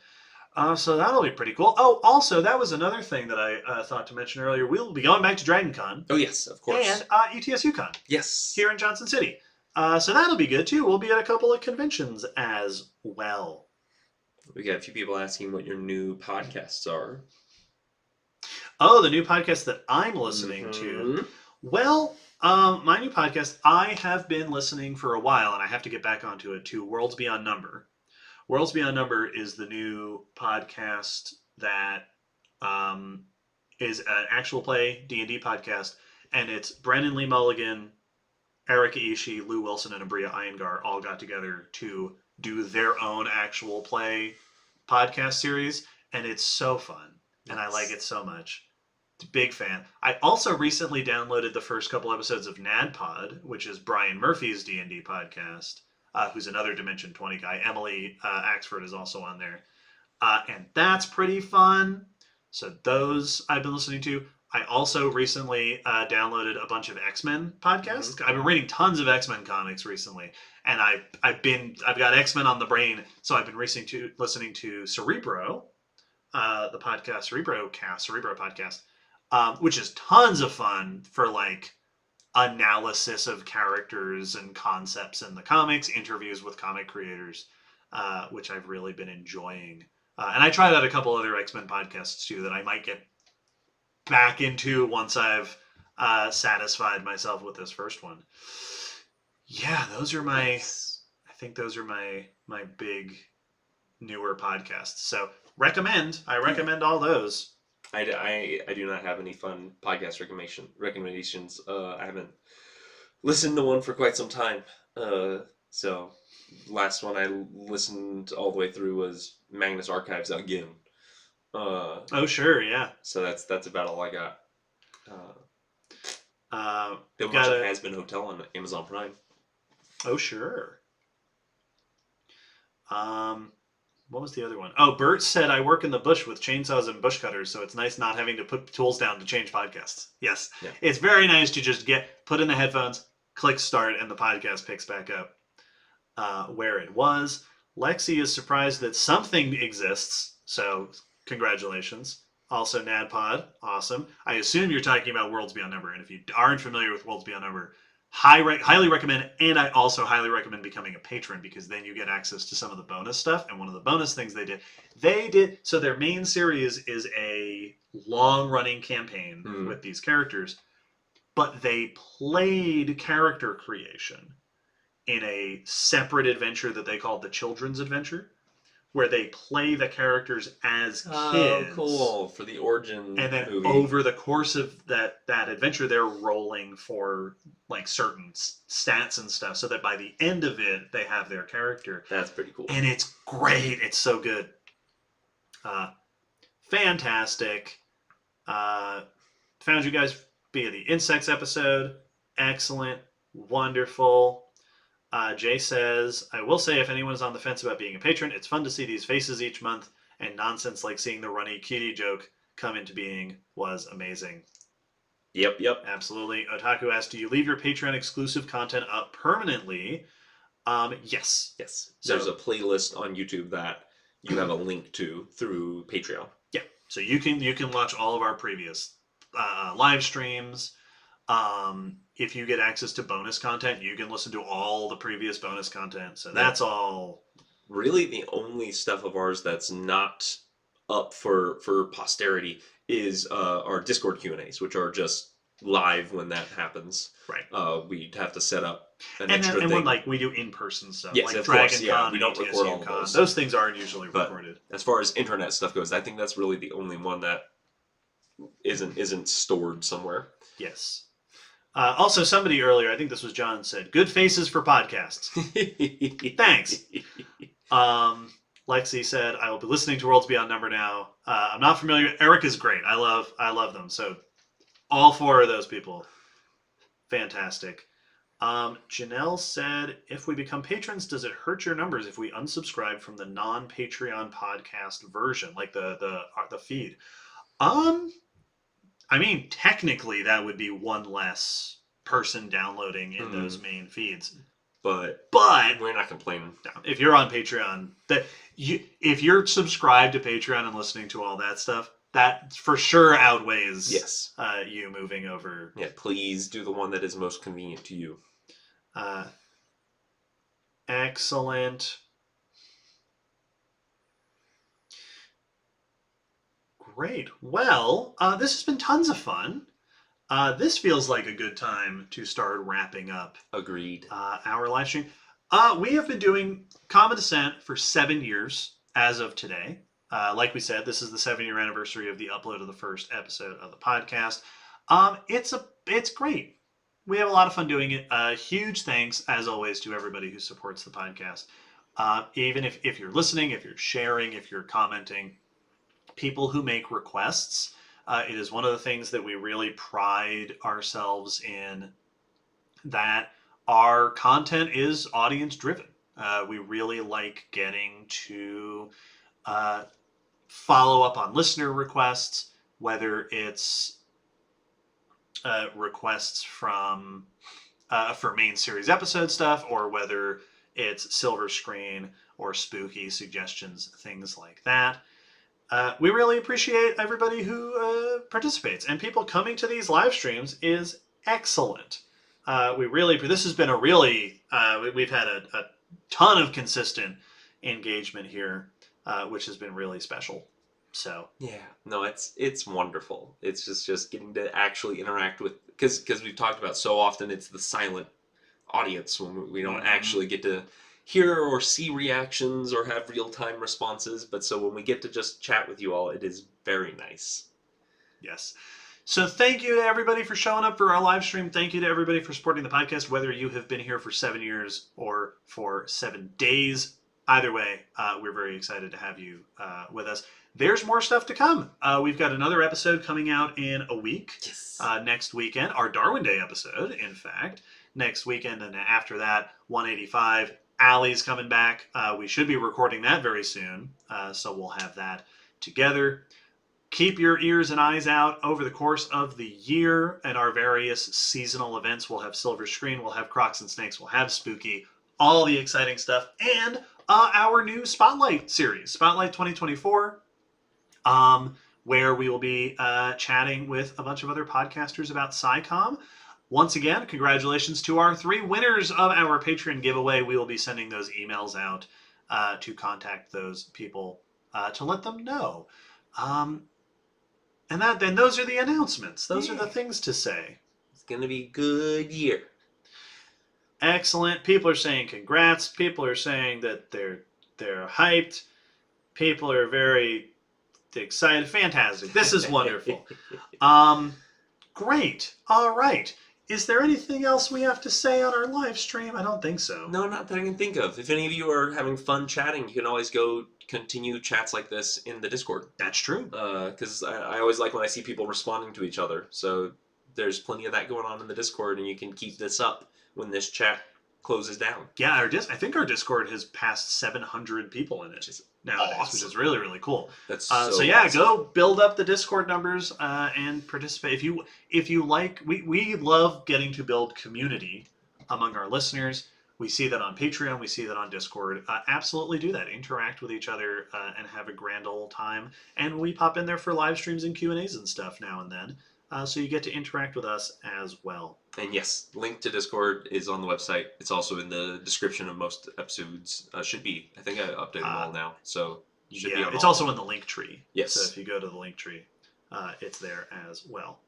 So that'll be pretty cool. Oh, also, that was another thing that I thought to mention earlier. We'll be going back to Dragon Con. Oh, yes, of course. And ETSU Con. Yes. Here in Johnson City. So that'll be good, too. We'll be at a couple of conventions as well. We got a few people asking what your new podcasts are. Oh, the new podcast that I'm listening to. Well, my new podcast, I have been listening for a while, and I have to get back onto it, too. Worlds Beyond Number. Worlds Beyond Number is the new podcast that is an actual play D&D podcast, and it's Brennan Lee Mulligan, Erica Ishii, Lou Wilson, and Abria Iyengar all got together to do their own actual play podcast series, and it's so fun, and I like it so much. Big fan. I also recently downloaded the first couple episodes of NADPod, which is Brian Murphy's D&D podcast. Who's another Dimension 20 guy. Emily Axford is also on there. And that's pretty fun. So those I've been listening to. I also recently downloaded a bunch of X-Men podcasts. Mm-hmm. I've been reading tons of X-Men comics recently. And I've got X-Men on the brain. So I've been listening to Cerebro, the podcast, Cerebro podcast, which is tons of fun for like analysis of characters and concepts in the comics, interviews with comic creators, which I've really been enjoying. And I tried out a couple other X-Men podcasts too that I might get back into once I've satisfied myself with this first one. Yeah, those are I think those are my big newer podcasts. So I recommend all those. I do not have any fun podcast recommendations. I haven't listened to one for quite some time. So last one I listened all the way through was Magnus Archives again. Oh sure, yeah. So that's about all I got. Been watching Has Been Hotel on Amazon Prime. Oh sure. What was the other one? Oh, Bert said, I work in the bush with chainsaws and bush cutters, so it's nice not having to put tools down to change podcasts. Yes. Yeah. It's very nice to just put in the headphones, click start, and the podcast picks back up where it was. Lexi is surprised that something exists, so congratulations. Also, NADPod, awesome. I assume you're talking about Worlds Beyond Number, and if you aren't familiar with Worlds Beyond Number, highly recommend, and I also highly recommend becoming a patron, because then you get access to some of the bonus stuff. And one of the bonus things they did, so their main series is a long-running campaign with these characters, but they played character creation in a separate adventure that they called the Children's Adventure, where they play the characters as kids. Oh, cool. For the origin And then movie. Over the course of that adventure, they're rolling for like certain stats and stuff, so that by the end of it, they have their character. That's pretty cool. And it's great. It's so good. Fantastic. Found you guys via the Insects episode. Excellent. Wonderful. Jay says, I will say, if anyone's on the fence about being a patron, it's fun to see these faces each month, and nonsense like seeing the runny kitty joke come into being was amazing. Yep. Absolutely. Otaku asked, do you leave your Patreon exclusive content up permanently? Yes. There's a playlist on YouTube that you have a link to through Patreon. Yeah. So you can watch all of our previous live streams. If you get access to bonus content, you can listen to all the previous bonus content. So that's all really the only stuff of ours that's not up for posterity is our Discord Q&As, which are just live when that happens. Right. We'd have to set up an And extra then thing. when we do in-person stuff, Yes, like of Dragon course, yeah, Con we and don't record all ETSU of Con, those. those things aren't usually But recorded. as far as internet stuff goes, I think that's really the only one that isn't stored somewhere. Yes. Also, somebody earlier, I think this was John, said, "Good faces for podcasts." Thanks. Lexi said, "I will be listening to Worlds Beyond Number now. I'm not familiar. Eric is great. I love them. So all 4 of those people, fantastic." Janelle said, "If we become patrons, does it hurt your numbers if we unsubscribe from the non-Patreon podcast version, like the feed?" I mean, technically, that would be one less person downloading in those main feeds. But we're not complaining. If you're on Patreon, if you're subscribed to Patreon and listening to all that stuff, that for sure outweighs you moving over. Yeah, please do the one that is most convenient to you. Excellent. Great. Well, this has been tons of fun. This feels like a good time to start wrapping up. Agreed. Our live stream. We have been doing Common Descent for 7 years as of today. Like we said, this is the 7-year anniversary of the upload of the first episode of the podcast. It's great. We have a lot of fun doing it. Huge thanks, as always, to everybody who supports the podcast. Even if you're listening, if you're sharing, if you're commenting, people who make requests. It is one of the things that we really pride ourselves in, that our content is audience driven. We really like getting to follow up on listener requests, whether it's requests from for main series episode stuff, or whether it's silver screen or spooky suggestions, things like that. We really appreciate everybody who participates, and people coming to these live streams is excellent. This has been we've had a ton of consistent engagement here, which has been really special. So yeah, no, it's wonderful. It's just getting to actually interact with, because we've talked about so often it's the silent audience when we don't actually get to hear or see reactions or have real-time responses. But so when we get to just chat with you all, it is very nice. Yes. So thank you to everybody for showing up for our live stream. Thank you to everybody for supporting the podcast, whether you have been here for 7 years or for 7 days. Either way, we're very excited to have you with us. There's more stuff to come. We've got another episode coming out in a week. Yes. Next weekend, our Darwin Day episode, in fact. Next weekend, and after that, 185. Allie's coming back. We should be recording that very soon, so we'll have that together. Keep your ears and eyes out over the course of the year and our various seasonal events. We'll have Silver Screen, we'll have Crocs and Snakes, we'll have Spooky, all the exciting stuff, and our new Spotlight series, Spotlight 2024, where we will be chatting with a bunch of other podcasters about SciComm. Once again, congratulations to our 3 winners of our Patreon giveaway. We will be sending those emails out to contact those people to let them know. And then those are the announcements. Those are the things to say. It's going to be a good year. Excellent. People are saying congrats. People are saying that they're hyped. People are very excited. Fantastic. This is wonderful. Great. All right. Is there anything else we have to say on our live stream? I don't think so. No, not that I can think of. If any of you are having fun chatting, you can always go continue chats like this in the Discord. That's true. Because I always like when I see people responding to each other. So there's plenty of that going on in the Discord, and you can keep this up when this chat closes down. Yeah, I think our Discord has passed 700 people in it nowadays, awesome. Which is really, really cool. That's so yeah, awesome. Go build up the Discord numbers and participate. If you like, we love getting to build community among our listeners. We see that on Patreon. We see that on Discord. Absolutely do that. Interact with each other and have a grand old time. And we pop in there for live streams and Q&As and stuff now and then. so you get to interact with us as well. And yes, link to Discord is on the website. It's also in the description of most episodes. Should be. I think I updated them all now, so should be on it's all also of in the link tree. Yes. So if you go to the link tree, it's there as well.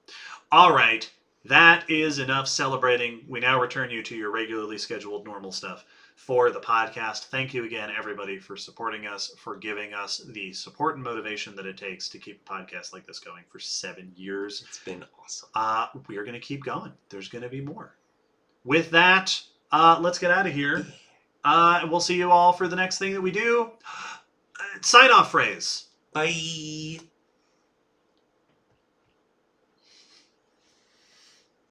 All right. That is enough celebrating. We now return you to your regularly scheduled normal stuff for the podcast. Thank you again, everybody, for supporting us, for giving us the support and motivation that it takes to keep a podcast like this going for 7 years. It's been awesome. We are going to keep going. There's going to be more. With that, let's get out of here. We'll see you all for the next thing that we do. Sign off phrase. Bye.